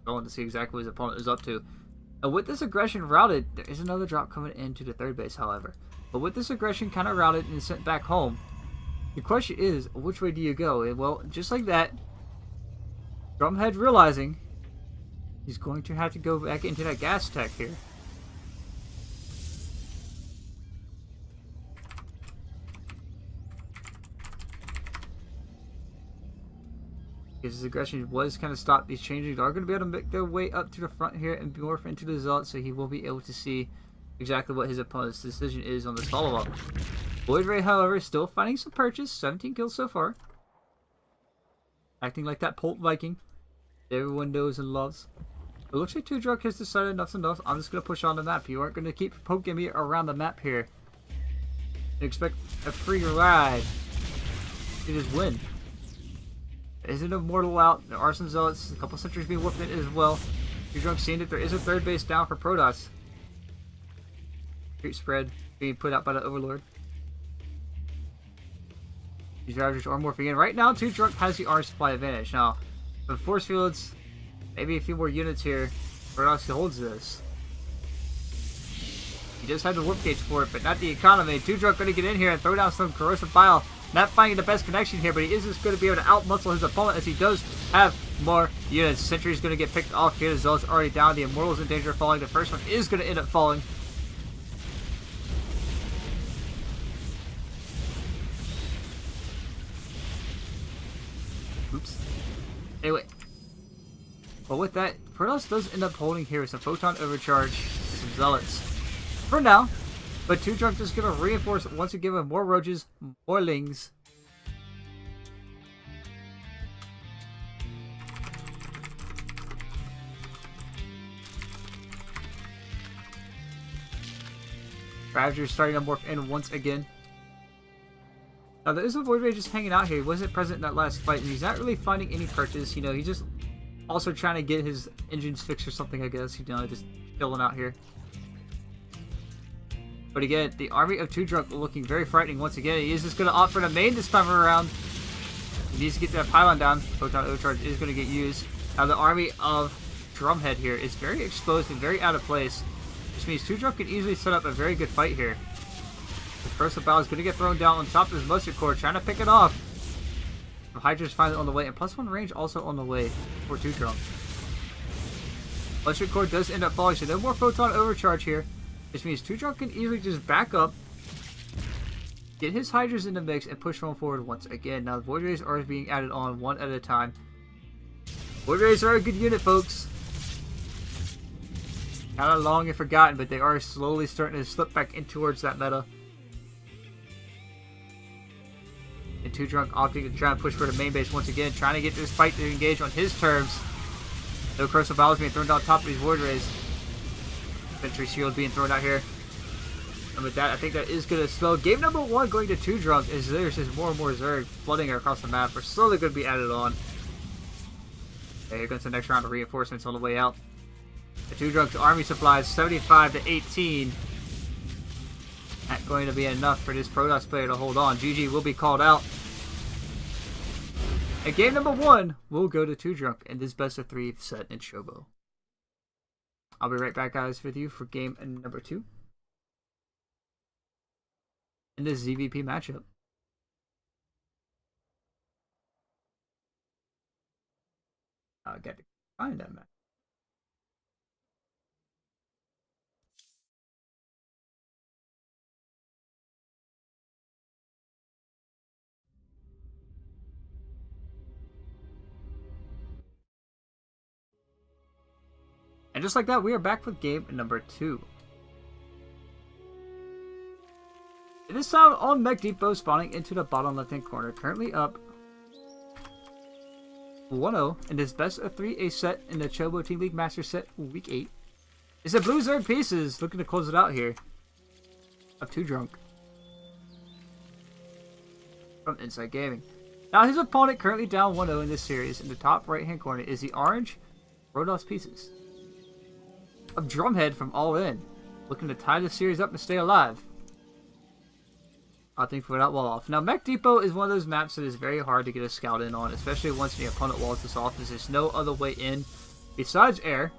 Going to see exactly what his opponent is up to. And with this aggression routed, there is another drop coming into the third base, however. But with this aggression kind of routed and sent back home, the question is, which way do you go? And well, just like that, Drumhead realizing he's going to have to go back into that gas tech here. Because his aggression was kind of stopped. These changes are going to be able to make their way up to the front here and morph into the Zealot, so he will be able to see exactly what his opponent's decision is on this follow-up. Void Ray, however, is still finding some purchase. 17 kills so far. Acting like that Pult Viking that everyone knows and loves. It looks like 2 Drunk has decided enough's enough. I'm just going to push on the map. You aren't going to keep poking me around the map here and expect a free ride to just win. There is an Immortal out. There are some Zealots. A couple sentries being whooped in as well. 2 Drunk seeing that there is a third base down for Protoss. Street spread being put out by the Overlord. These Ravagers are morphing in. Right now, 2 Drunk has the arm supply advantage. Now, with force fields, maybe a few more units here, Protoss holds this. He just had the warp gates for it, but not the economy. 2 Drunk going to get in here and throw down some corrosive bile. Not finding the best connection here, but he is just going to be able to outmuscle his opponent as he does have more units. Sentry's going to get picked off here. The Zealot's already down. The Immortal's in danger of falling. The first one is going to end up falling. Oops. Anyway. But with that, Protoss does end up holding here with some Photon Overcharge and some Zealots. For now. But 2 Drunk just going to reinforce once again with more Roaches, more Lings. Ravagers starting to morph in once again. Now there is a Void Ray just hanging out here. He wasn't present in that last fight, and he's not really finding any purchase. You know, he's just also trying to get his engines fixed or something, I guess. You know, just chilling out here. But again, the army of 2 Drunk looking very frightening once again. He is just going to opt for the main this time around. He needs to get that pylon down. Photon Overcharge is going to get used. Now the army of Drumhead here is very exposed and very out of place. Which means 2 Drunk can easily set up a very good fight here. The first of battle is going to get thrown down on top of his Muster Core, trying to pick it off. The Hydra's finally on the way, and +1 range also on the way for 2 Drunk. Muster Core does end up falling, so no more Photon Overcharge here. Which means 2 Drunk can easily just back up, get his Hydras in the mix, and push on forward once again. Now the Void Rays are being added on one at a time. Void Rays are a good unit, folks. Kind of long and forgotten, but they are slowly starting to slip back in towards that meta. And 2 Drunk opting to try and push for the main base once again, trying to get this fight to engage on his terms. No Corrosive Bile is being thrown down top of these Void Rays. Infantry shield being thrown out here. And with that, I think that is going to slow game number 1 going to 2 Drunk, as there's just more and more Zerg flooding across the map. We're slowly going to be added on. Okay, here comes the next round of reinforcements on the way out. The 2 Drunk's army supplies 75 to 18. Not going to be enough for this Protoss player to hold on. GG will be called out. And game number 1 will go to 2 Drunk in this best of 3 set in Chobo. I'll be right back, guys, with you for game number 2 in this ZVP matchup. I got to find that match. And just like that, we are back with game number 2. This time on Mech Depot, spawning into the bottom left-hand corner, currently up 1-0 in this best of 3 A set in the Chobo Team League Master Set Week 8. It's a Blue Zerg Pieces looking to close it out here. Up 2 Drunk from Inside Gaming. Now his opponent currently down 1-0 in this series. In the top right-hand corner is the orange Rodolph's Pieces of Drumhead from All In, looking to tie the series up and stay alive. I think we're not well off. Now, Mech Depot is one of those maps that is very hard to get a scout in on, especially once the opponent walls this off, as there's no other way in besides air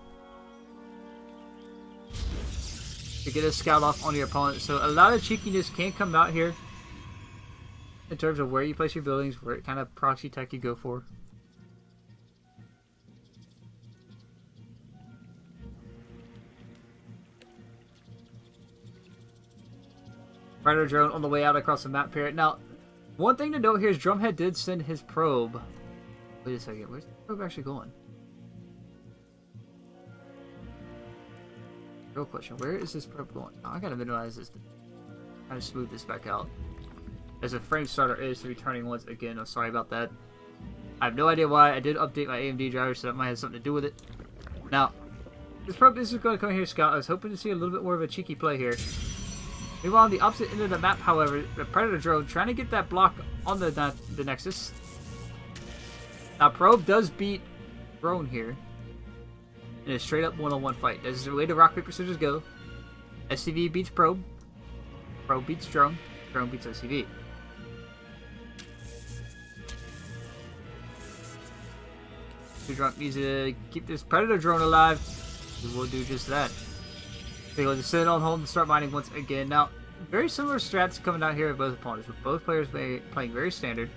to get a scout off on your opponent. So a lot of cheekiness can come out here in terms of where you place your buildings, what kind of proxy tech you go for. Predator drone on the way out across the map here. Now, one thing to note here is Drumhead did send his probe. Wait a second, where's the probe actually going? Real question, where is this probe going? Oh, I gotta minimize this to kind of smooth this back out. As a frame starter is returning once again. I'm sorry about that. I have no idea why. I did update my AMD driver, so that might have something to do with it. Now, this probe is going to come here, Scout. I was hoping to see a little bit more of a cheeky play here. Meanwhile, on the opposite end of the map, however, the Predator drone trying to get that block on the Nexus. Now, Probe does beat Drone here in a straight-up one-on-one fight. This is the way the rock, paper, scissors go. SCV beats Probe. Probe beats Drone. Drone beats SCV. The drunk needs to keep this Predator drone alive. We will do just that. They will just sit on hold and start mining once again. Now, very similar strats coming out here with both opponents, with both players playing very standard.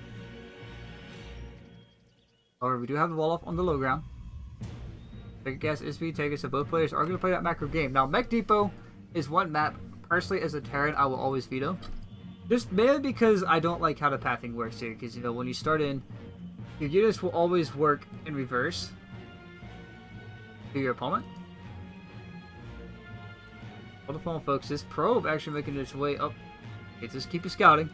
However, we do have the wall off on the low ground. Second guess is being taken, so both players are going to play that macro game. Now, Mech Depot is one map, personally, as a Terran, I will always veto. Just mainly because I don't like how the pathing works here, because, you know, when you start in, your units will always work in reverse to your opponent. Hold the phone, folks. This probe actually making its way up. Okay, just keep it scouting.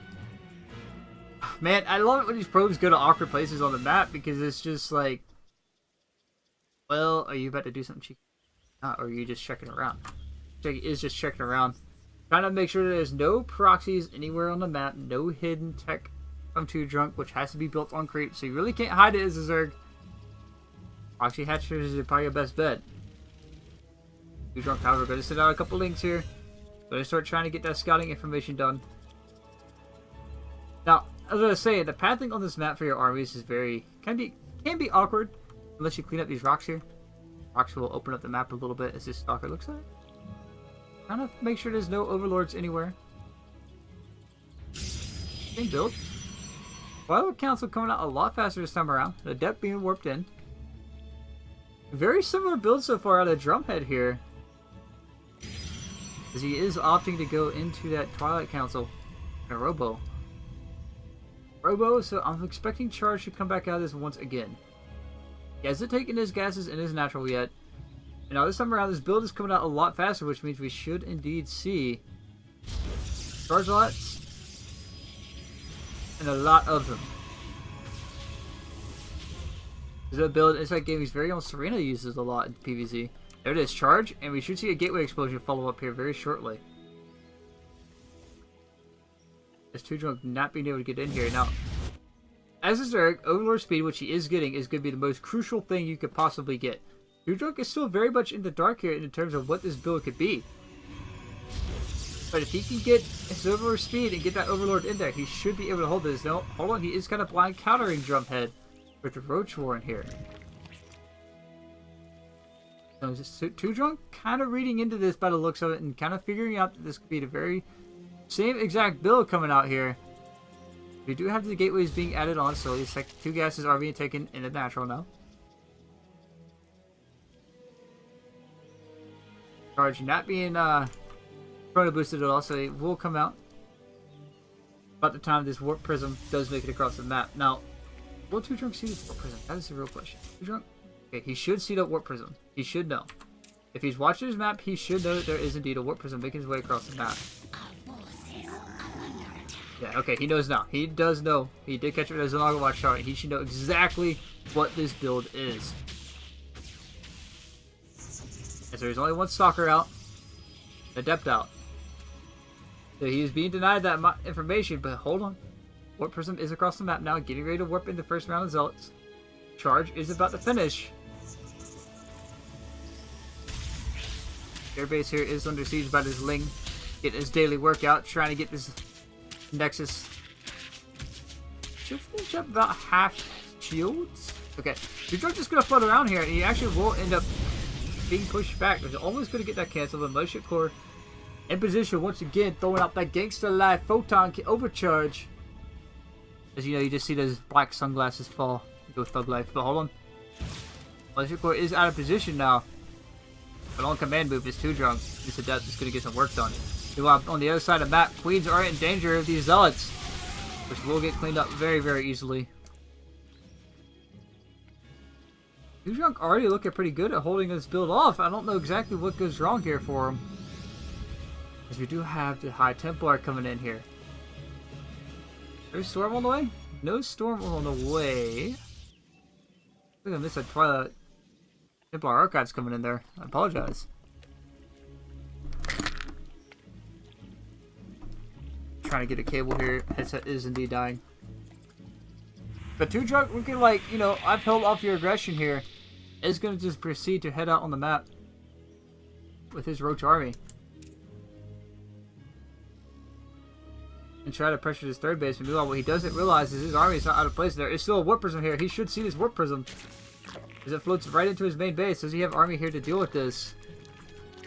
Man, I love it when these probes go to awkward places on the map, because it's just like, well, are you about to do something cheeky? Or are you just checking around? He is just checking around. Trying to make sure that there's no proxies anywhere on the map, no hidden tech from 2 Drunk, which has to be built on creep, so you really can't hide it as a Zerg. Proxy hatchers is probably your best bet. 2 Drunk, however, going to send out a couple links here. Going to start trying to get that scouting information done. Now, as I was saying, the pathing on this map for your armies is can be awkward unless you clean up these rocks here. Rocks will open up the map a little bit, as this stalker looks like. Kind of make sure there's no overlords anywhere. Same build. Twilight Council coming out a lot faster this time around. The depth being warped in. Very similar build so far out of Drumhead here, as he is opting to go into that Twilight Council and Robo. So I'm expecting Charge to come back out of this once again. He hasn't taken his gases in his natural yet. And now this time around, this build is coming out a lot faster, which means we should indeed see Charge lots. And a lot of them. The build Inside Gaming's very own Serena uses a lot in PvZ. There it is, Charge, and we should see a gateway explosion follow up here very shortly. As 2 Drunk not being able to get in here. Now, as a Zerg, Overlord speed, which he is getting, is going to be the most crucial thing you could possibly get. 2 Drunk is still very much in the dark here in terms of what this build could be. But if he can get his Overlord speed and get that Overlord in there, he should be able to hold this. No, hold on, he is kind of blind countering Drumhead. with the Roach War in here. So is this Too Drunk kind of reading into this by the looks of it and kind of figuring out that this could be the very same exact build coming out here. We do have the gateways being added on, so these like 2 gases are being taken in the natural now. Charge not being chrono boosted at all, so it will come out about the time this warp prism does make it across the map. Now, will Too Drunk see this warp prism? That is the real question. Too Drunk? Okay, he should see the warp prism. He should know. If he's watching his map, he should know that there is indeed a warp prism making his way across the map. Yeah, okay, he knows now. He does know. He did catch it as an Auto Watch chart. He should know exactly what this build is. And so there's only one Stalker out, Adept out. So he is being denied that information, but hold on. Warp Prism is across the map now, getting ready to warp in the first round of Zealots. Charge is about to finish. Airbase here is under siege by this Ling. Getting his daily workout, trying to get this Nexus. Should finish up about half shields. Okay, Too Drunk just gonna float around here, and he actually will end up being pushed back. He's almost gonna get that canceled, but Mothership Core in position once again, throwing out that Gangster Life Photon overcharge. As you know, you just see those black sunglasses fall. Go Thug Life, but hold on. Mothership Core is out of position now. But on command move is Too Drunk. This Adept is gonna get some work done. Meanwhile, on the other side of the map, Queens are in danger of these Zealots, which will get cleaned up very, very easily. Too Drunk already looking pretty good at holding this build off. I don't know exactly what goes wrong here for him. Because we do have the High Templar coming in here. There's Storm on the way? No Storm on the way. I think I missed a Twilight Templar Archives coming in there. I apologize. Trying to get a cable here. Headset is indeed dying. But Too Drunk, we can, like, you know, I've held off your aggression here. Is going to just proceed to head out on the map with his Roach army. And try to pressure his third base. Meanwhile, what he doesn't realize is his army is not out of place. There is still a Warp Prism here. He should see this Warp Prism, as it floats right into his main base. Does he have army here to deal with this?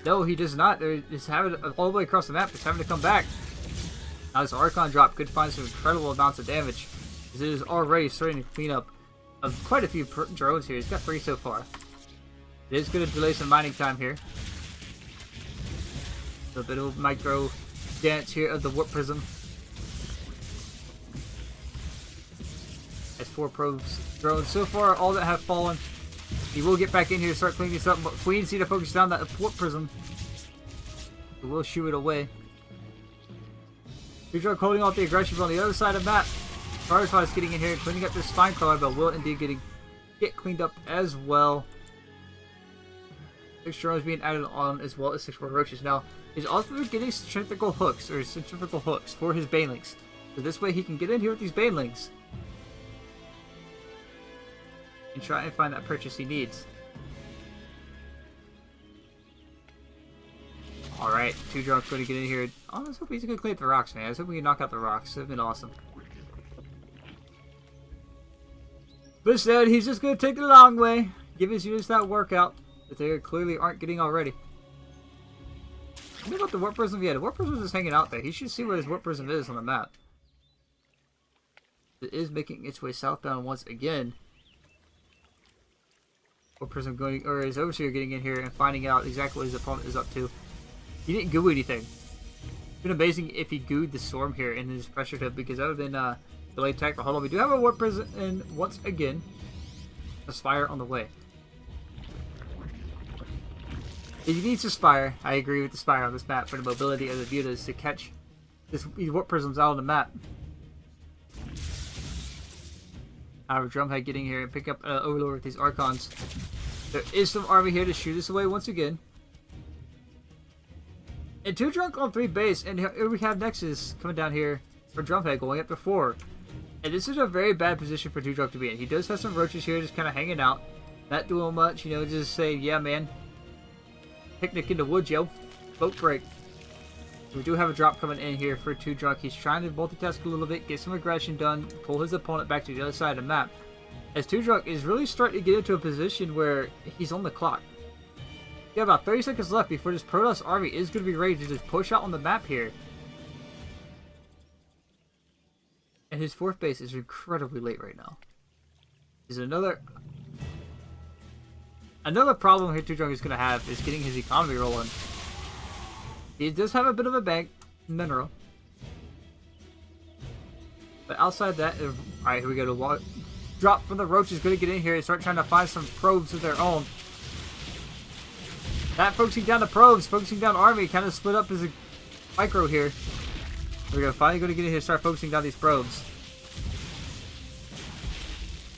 No, he does not. They're just having it all the way across the map. It's having to come back. Now this Archon drop could find some incredible amounts of damage, as it is already starting to clean up of quite a few drones here. He's got 3 so far. It is going to delay some mining time here. A bit of a micro dance here of the Warp Prism. As 4 probes drones so far, all that have fallen. He will get back in here to start cleaning this up, but Queens need to focus down that Warp Prism. He will shoo it away. Too Drunk holding off the aggression on the other side of the map. Firefly is getting in here and cleaning up this Spine Crawler, but will indeed get cleaned up as well. 6 drones being added on, as well as 6 more roaches. Now, he's also getting centrifugal hooks for his Banelings. So this way he can get in here with these Banelings and try and find that purchase he needs. Alright, Too Drunk going to get in here. Oh, I was hoping he's going to clean up the rocks, man. I was hoping he'd knock out the rocks. That would have been awesome. But instead, he's just going to take the long way. Give his units that workout that they clearly aren't getting already. What about the Warp Prism? Yeah, the Warp Prism is just hanging out there. He should see where his Warp Prism is on the map. It is making its way southbound once again. Warp Prism going, or his Overseer getting in here and finding out exactly what his opponent is up to. He didn't goo anything. It's been amazing if he gooed the Storm here and his pressure tip, because that would have been delayed attack. But hold on, we do have a Warp Prism in once again. A Spire on the way. He needs a Spire. I agree with the Spire on this map for the mobility of the Butas to catch these Warp Prisms out on the map. However, Drumhead getting here and pick up Overlord with these Archons. There is some army here to shoot us away once again. And Too Drunk on 3 base, and here we have Nexus coming down here for Drumhead going up to 4. And this is a very bad position for Too Drunk to be in. He does have some roaches here just kind of hanging out. Not doing much, you know, just saying, yeah man. Picnic in the woods, yo. Boat break. We do have a drop coming in here for Too Drunk. He's trying to multitask a little bit, get some aggression done, pull his opponent back to the other side of the map. as Two Drunk is really starting to get into a position where he's on the clock. You have about 30 seconds left before this Protoss army is going to be ready to just push out on the map here. And his 4th base is incredibly late right now. Is another problem here Two Drunk is going to have is getting his economy rolling. He does have a bit of a bank mineral. But outside that, alright, here we go. The drop from the Roach is going to get in here and start trying to find some probes of their own. Not focusing down the probes, focusing down army, kind of split up as a micro here. We're going to finally going to get in here and start focusing down these probes.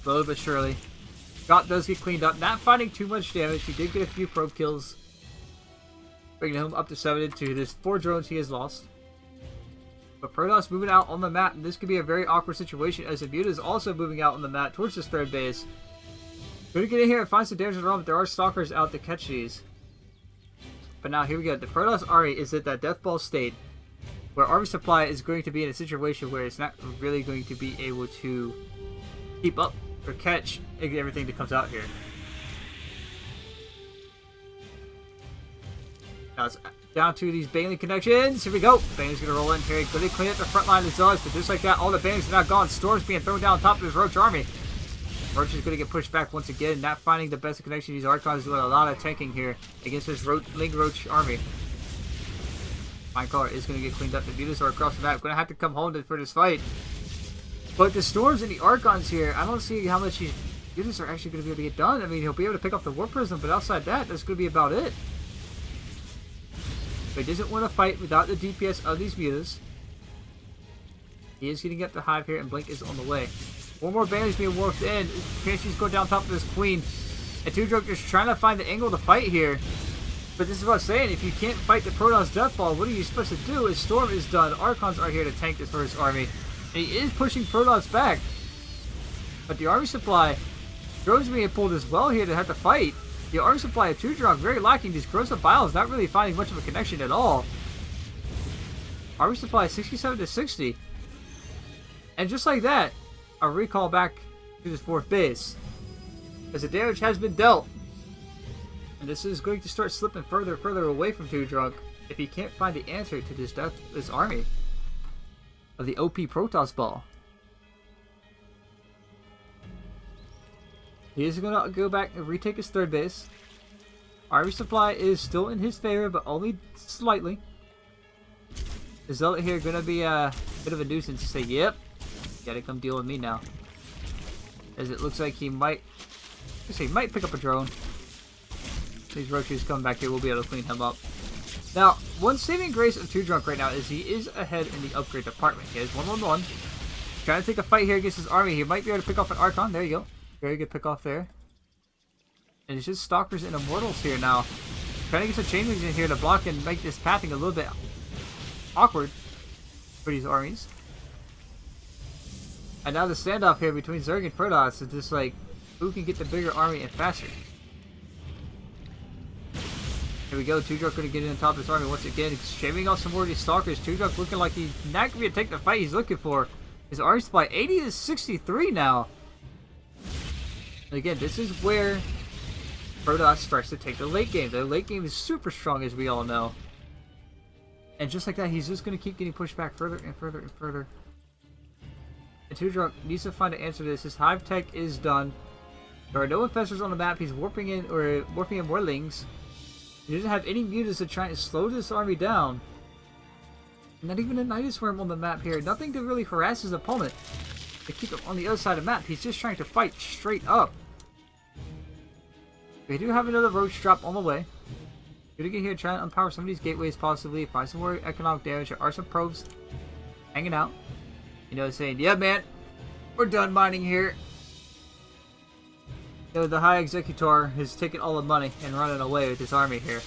Slowly but surely. Drop does get cleaned up, not finding too much damage. He did get a few probe kills. Bringing him up to 7 to his 4 drones he has lost. But Protoss moving out on the map, and this could be a very awkward situation as Abuda is also moving out on the map towards this 3rd base. Going to get in here and find some damage around, but there are stalkers out to catch these. But now here we go. The Protoss army is at that death ball state where army supply is going to be in a situation where it's not really going to be able to keep up or catch everything that comes out here. Now it's down to these Bailey connections. Here we go. Bailey's going to roll in here. Going to clean up the front line of Zuz, but just like that, all the Bailey's are now gone. Storm's being thrown down on top of his Roach army. Roach is going to get pushed back once again, not finding the best connection. These Archons doing a lot of tanking here against this Ling Roach army. Minecaller is going to get cleaned up. The Mutas are across the map. Going to have to come home for this fight. But the Storms and the Archons here, I don't see how much these Mutas are actually going to be able to get done. I mean, he'll be able to pick up the Warp Prism, but outside that, that's going to be about it. But he doesn't want to fight without the DPS of these Mutas. He is getting up the Hive here, and Blink is on the way. One more bandage being warped in. Banshee's going down top of this Queen. And Two Drunk is trying to find the angle to fight here. But this is what I'm saying. If you can't fight the Protoss Deathball, what are you supposed to do? His Storm is done. Archons are here to tank this for his army. And he is pushing Protoss back. But the army supply, drones being pulled as well here to have to fight. The army supply of Two Drunk very lacking. These Corrosive Biles not really finding much of a connection at all. Army supply 67 to 60. And just like that, a recall back to this 4th base. As the damage has been dealt. And this is going to start slipping further and further away from Two Drunk if he can't find the answer to this army of the OP Protoss Ball. He is going to go back and retake his 3rd base. Army supply is still in his favor, but only slightly. The Zealot here going to be a bit of a nuisance to say, yep, you gotta come deal with me now. As it looks like he might pick up a drone. These Roaches coming back here, we'll be able to clean him up. Now, one saving grace of Two Drunk right now is he is ahead in the upgrade department. He has 111. Trying to take a fight here against his army. He might be able to pick off an Archon. There you go. Very good pick off there. And it's just Stalkers and Immortals here now. Trying to get some Chainwings in here to block and make this pathing a little bit awkward for these armies. And now the standoff here between Zerg and Protoss is just like, who can get the bigger army and faster? Here we go, Two Drunk going to get in on top of this army once again, shaving off some more of these Stalkers. Two Drunk looking like he's not going to be able to take the fight he's looking for. His army supply 80 to 63 now. And again, this is where Protoss starts to take the late game. The late game is super strong, as we all know. And just like that, he's just going to keep getting pushed back further and further and further. And Two Drunk needs to find an answer to this. His Hive Tech is done. There are no Infestors on the map. He's warping in more Lings. He doesn't have any Mutas to try and slow this army down. Not even a Nidus Worm on the map here. Nothing to really harass his opponent to keep him on the other side of the map. He's just trying to fight straight up. We do have another Roach drop on the way. Gonna get here, try and unpower some of these gateways possibly. Find some more economic damage. There are some probes hanging out. You know, saying, yeah, man, we're done mining here. You know, the High Executor has taken all the money and running away with his army here.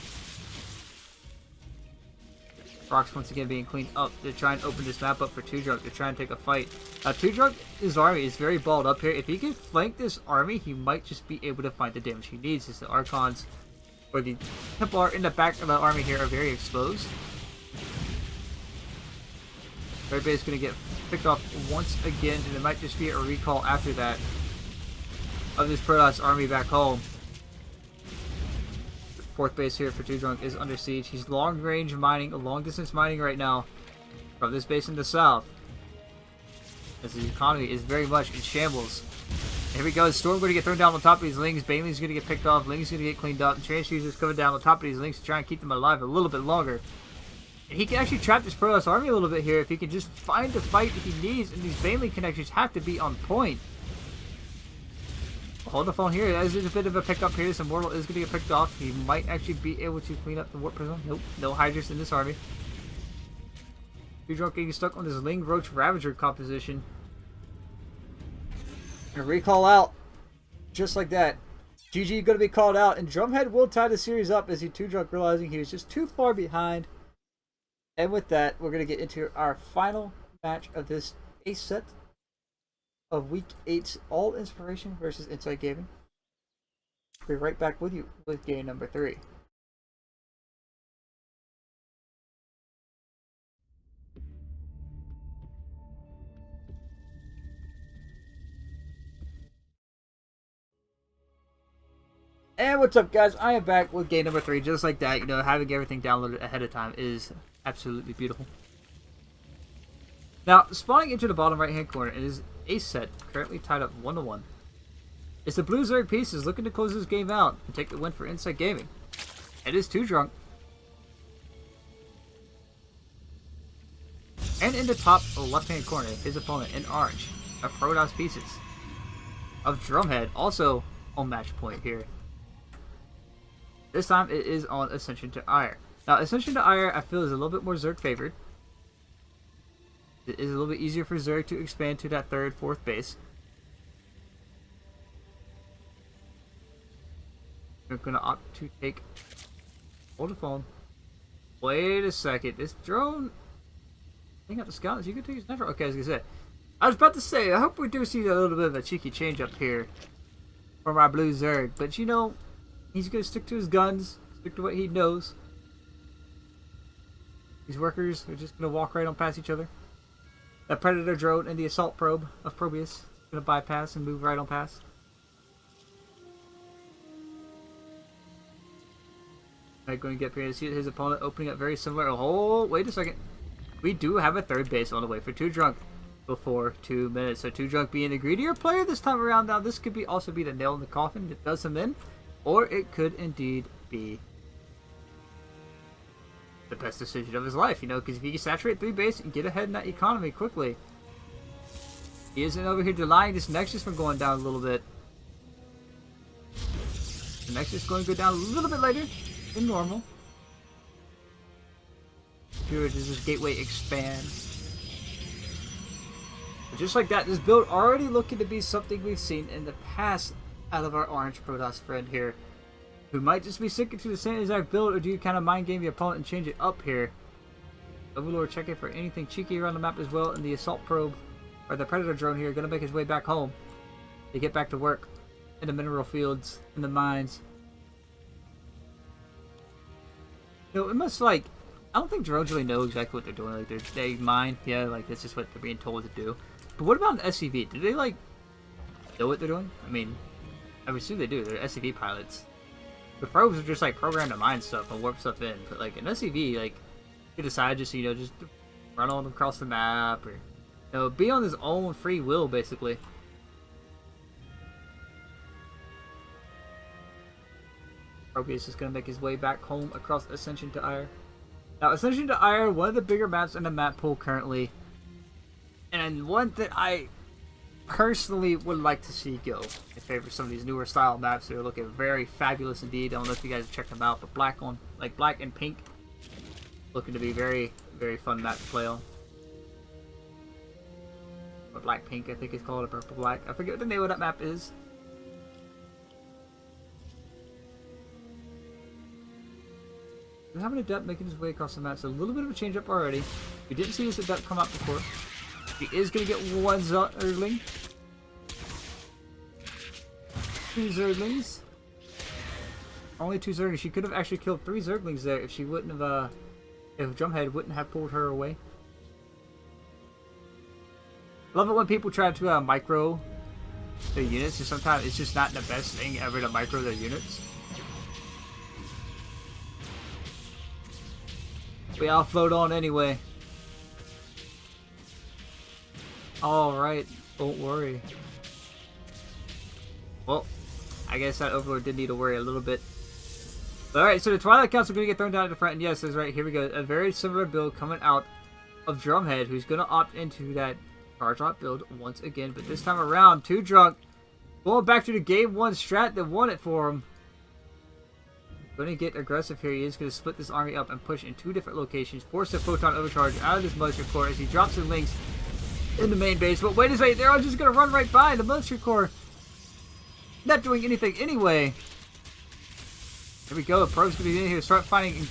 Rocks once again being cleaned up to try and open this map up for Two Drunk to try and take a fight. Now, Two Drunk, his army is very balled up here. If he can flank this army, he might just be able to find the damage he needs, as the Archons or the Templar in the back of the army here are very exposed. Everybody's going to get picked off once again, and it might just be a recall after that. of this Protoss army back home. Fourth base here for Two Drunk is under siege. He's long range mining, long distance mining right now from this base in the south. As the economy is very much in shambles. Here we go. Storm going to get thrown down on top of these Lings. Bailey's going to get picked off. Ling's going to get cleaned up. And Transfuser's coming down on top of these Lings to try and keep them alive a little bit longer. And he can actually trap this Protoss army a little bit here if he can just find the fight that he needs. And these Bailey connections have to be on point. Hold the phone here. There's a bit of a pickup here. This Immortal is going to get picked off. He might actually be able to clean up the Warp Prism. Nope. No Hydras in this army. Two Drunk getting stuck on this Ling Roach Ravager composition. And recall out. Just like that. GG going to be called out. And Drumhead will tie the series up as he Two Drunk realizing he was just too far behind. And with that, we're going to get into our final match of this ace set of Week 8's All Inspiration versus Inside Gaming. We'll be right back with you with game number 3. And what's up, guys? I am back with game number 3, just like that. You know, having everything downloaded ahead of time is absolutely beautiful. Now, spawning into the bottom right-hand corner is ace set, currently tied up 1-1. It's the Blue Zerg Pieces looking to close this game out and take the win for Inside Gaming. It is Two Drunk. And in the top left-hand corner, his opponent in orange, a Protoss Pieces of Drumhead, also on match point here. This time it is on Ascension to Ire. Now, Ascension to Ire, I feel, is a little bit more Zerg favored. It is a little bit easier for Zerg to expand to that third, fourth base. We're going to opt to take... Hold the phone. Wait a second. This drone... Hang out the scouts. You can take his natural... Okay, I was going to say. I was about to say, I hope we do see a little bit of a cheeky change up here from our Blue Zerg. But, you know... He's going to stick to his guns, stick to what he knows. These workers are just going to walk right on past each other. That Predator drone and the assault probe of Probius is going to bypass and move right on past. I'm going to get here to see his opponent opening up very similar. Oh, wait a second. We do have a third base on the way for Two Drunk before 2 minutes. So Two Drunk being the greedier player this time around. Now, this could be also be the nail in the coffin that does him in. Or it could indeed be the best decision of his life, you know, because if he can saturate 3 base and get ahead in that economy quickly, he isn't over here denying this Nexus from going down a little bit. The Nexus is going to go down a little bit later than normal. Here does this gateway expand. But just like that, this build already looking to be something we've seen in the past out of our orange Protoss friend here, who might just be sticking to the same exact build, or do you kind of mind game the opponent and change it up here? Overlord checking for anything cheeky around the map as well, and the assault probe, or the Predator drone here, going to make his way back home to get back to work in the mineral fields, in the mines. You know, it must, like, I don't think drones really know exactly what they're doing. Like, they mine, yeah, like, this is what they're being told to do. But what about an SCV? Do they, like, know what they're doing? I mean, I would assume they do. They're SCV pilots. The probes are just like programmed to mine stuff and warp stuff in. But like an SCV, like you decide just just run on across the map, or you know, be on his own free will basically. Probius is gonna make his way back home across Ascension to Ire. Now Ascension to Ire, one of the bigger maps in the map pool currently, and one that I personally would like to see go in favor of some of these newer style maps that are looking very fabulous indeed. I don't know if you guys have checked them out, but black and pink looking to be very, very fun map to play on. Or black pink, I think it's called, or purple black. I forget what the name of that map is. We're having a depth making his way across the map, so a little bit of a change up already. We didn't see this depth come out before. He is going to get one Zergling. 2 Zerglings. Only 2 Zerglings. She could have actually killed 3 Zerglings there if she wouldn't have, if Drumhead wouldn't have pulled her away. Love it when people try to micro their units, and sometimes it's just not the best thing ever to micro their units. We offload on anyway. Alright, don't worry. Well, I guess that Overlord did need to worry a little bit. Alright, so the Twilight Council going to get thrown down at the front, and yes, that's right, here we go. A very similar build coming out of Drumhead, who's going to opt into that charge drop build once again, but this time around, Too Drunk going back to the game 1 strat that won it for him. Going to get aggressive here. He is going to split this army up and push in 2 different locations, force a Photon Overcharge out of this Militia Corps as he drops the links in the main base. But wait a second, they're all just going to run right by the Militia Corps, not doing anything anyway. There we go. Probe's going to be in here, start finding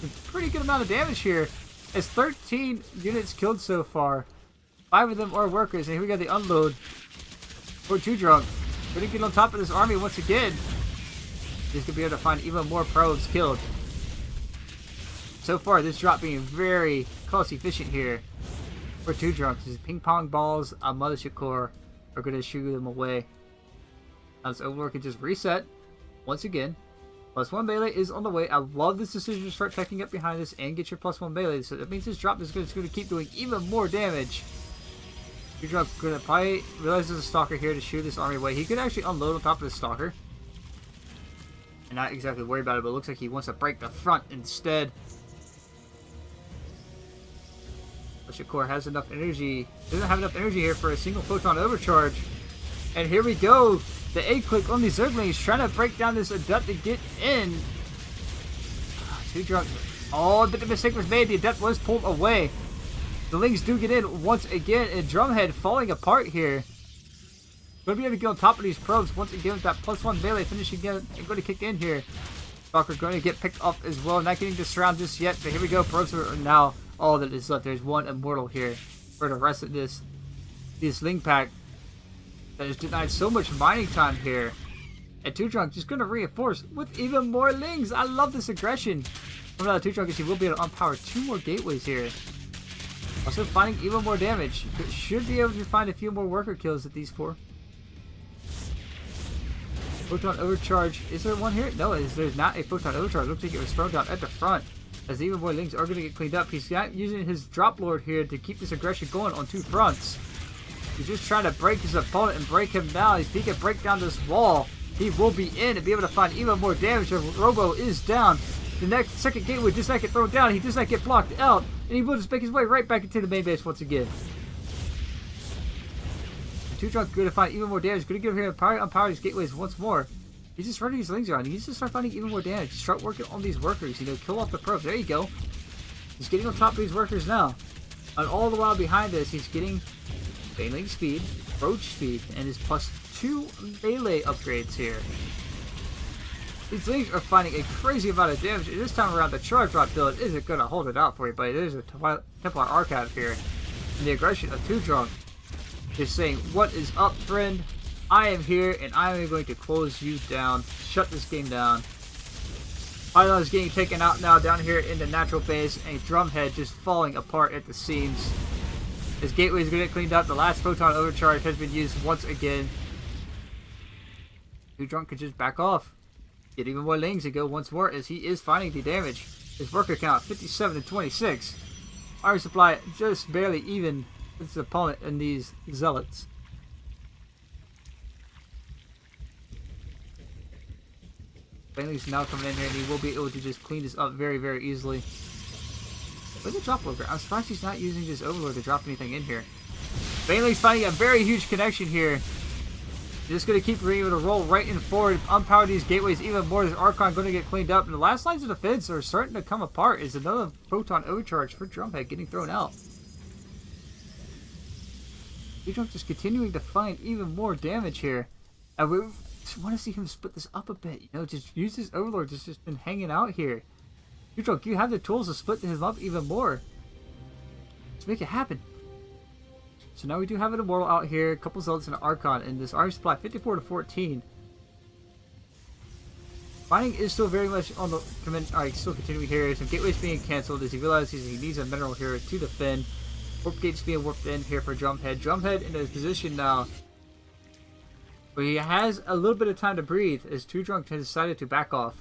a pretty good amount of damage here. It's 13 units killed so far. 5 of them are workers, and here we got the unload for Too Drunk. Going to get on top of this army once again. He's going to be able to find even more probes killed. So far, this drop being very cost efficient here for Too Drunk. These ping pong balls on Militia Corps are going to shoot them away. Now this Overlord can just reset once again. +1 melee is on the way. I love this decision to start teching up behind this and get your +1 melee. So that means this drop is going to keep doing even more damage. Too Drunk going to probably realize there's a Stalker here to shoot this army away. He could actually unload on top of the Stalker and not exactly worry about it, but it looks like he wants to break the front instead. Militia Corps has enough energy. Doesn't have enough energy here for a single Photon Overcharge. And here we go. The A-click on these Zerglings trying to break down this Adept to get in. Too Drunk. Oh, the mistake was made. The Adept was pulled away. The Lings do get in once again, and Drumhead falling apart here. Going to be able to get on top of these probes once again with that +1 melee finishing again and going to kick in here. Stalker going to get picked up as well. Not getting to surround just yet, but here we go. Probes are now all that is left. There's one Immortal here for the rest of this Ling pack that is denied so much mining time here. And Too Drunk just going to reinforce with even more Lings. I love this aggression. Coming out of Too Drunk is he will be able to unpower 2 more gateways here. Also finding even more damage. Should be able to find a few more worker kills at these 4. Photon Overcharge. Is there one here? No, there's not a Photon Overcharge. Looks like it was thrown down at the front. As even more Lings are going to get cleaned up. He's not using his Drop Lord here to keep this aggression going on 2 fronts. He's just trying to break his opponent and break him down. If he can break down this wall, he will be in and be able to find even more damage. Robo is down. The next second gateway does not get thrown down. He does not get blocked out. And he will just make his way right back into the main base once again. Too Drunk going to find even more damage. Going to get over here and unpower these gateways once more. He's just running these Lings around. He needs to start finding even more damage. Start working on these workers. You know, kill off the probes. There you go. He's getting on top of these workers now. And all the while behind this, he's getting Baneling speed, Roach speed, and his +2 melee upgrades here. These Lings are finding a crazy amount of damage. And this time around, the charge drop build isn't going to hold it out for you, buddy. There's a Templar Archive here. And the aggression of Too Drunk is saying, what is up, friend? I am here, and I am going to close you down. Shut this game down. Pylon is getting taken out now down here in the natural base, and Drumhead just falling apart at the seams. His gateway is going to get cleaned up. The last Photon Overcharge has been used once again. Too Drunk could just back off. Get even more Lings and go once more as he is finding the damage. His worker count 57 to 26. Army supply just barely even with his opponent and these Zealots. Baneling's now coming in here and he will be able to just clean this up very, very easily. Look at the drop worker. I'm surprised he's not using this Overlord to drop anything in here. Baneling's finding a very huge connection here. Just going to keep being able to roll right and forward, unpower these gateways even more. This Archon going to get cleaned up. And the last lines of defense are starting to come apart. Is another Photon Overcharge for Drumhead getting thrown out. Too Drunk just continuing to find even more damage here. And we just want to see him split this up a bit. You know, just use this Overlord that's just been hanging out here. Too Drunk, you have the tools to split him up even more. Let's make it happen. So now we do have an Immortal out here, a couple Zealots and an Archon, and this army supply 54 to 14. Mining is still very much on the still continuing here. Some gateways being cancelled as he realizes he needs a mineral here to defend. Warp gates being warped in here for Drumhead. Drumhead in his position now But he has a little bit of time to breathe as Too Drunk has decided to back off.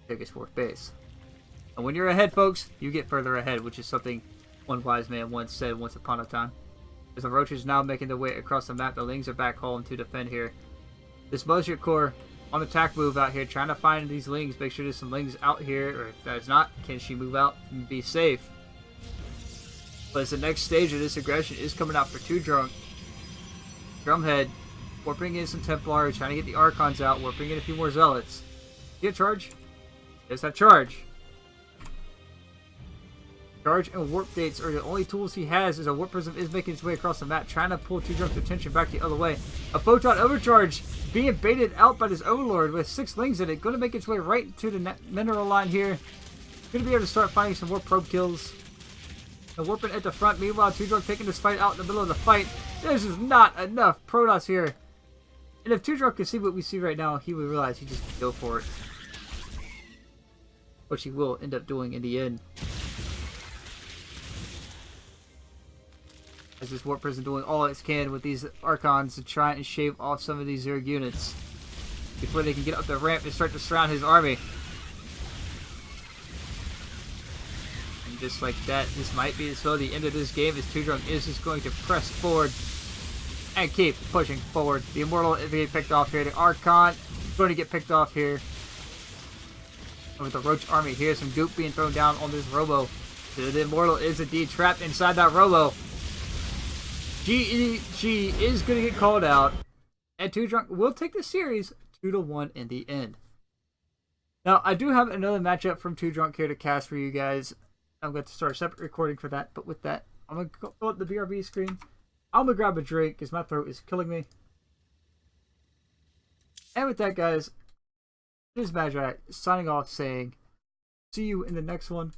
Take his fourth base. And when you're ahead, folks, you get further ahead, which is something one wise man once said once upon a time. As the Roaches now making their way across the map, the Lings are back home to defend here. This Buzzard Corps on attack move out here, trying to find these Lings, make sure there's some Lings out here, or if that is not, can she move out and be safe? But as the next stage of this aggression is coming out for Too Drunk. Drumhead, warping in some Templars, trying to get the Archons out, warping in a few more Zealots. Get charge? There's that charge. Charge and warp dates are the only tools he has, as a warp prism is making its way across the map, trying to pull Too Drunk's attention back the other way. A photon overcharge being baited out by this Overlord with 6 Lings in it, going to make its way right to the mineral line here. Going to be able to start finding some more probe kills. And warping at the front, meanwhile Too Drunk taking this fight out in the middle of the fight. There's just not enough Protoss here. And if Too Drunk could see what we see right now, he would realize he just go for it. Which he will end up doing in the end. As this Warp Prism doing all it can with these Archons to try and shave off some of these Zerg units before they can get up the ramp and start to surround his army. And just like that, this might be the end of this game, as Too Drunk is just going to press forward and keep pushing forward. The Immortal is being picked off here. The Archon is going to get picked off here. And with the Roach army here, some goop being thrown down on this Robo. The Immortal is indeed trapped inside that Robo. GG is going to get called out, and Too Drunk will take the series 2-1 in the end. Now, I do have another matchup from Too Drunk here to cast for you guys. I'm going to start a separate recording for that, but with that, I'm going to go up the BRB screen. I'm going to grab a drink because my throat is killing me. And with that, guys, this is Magi signing off saying, see you in the next one.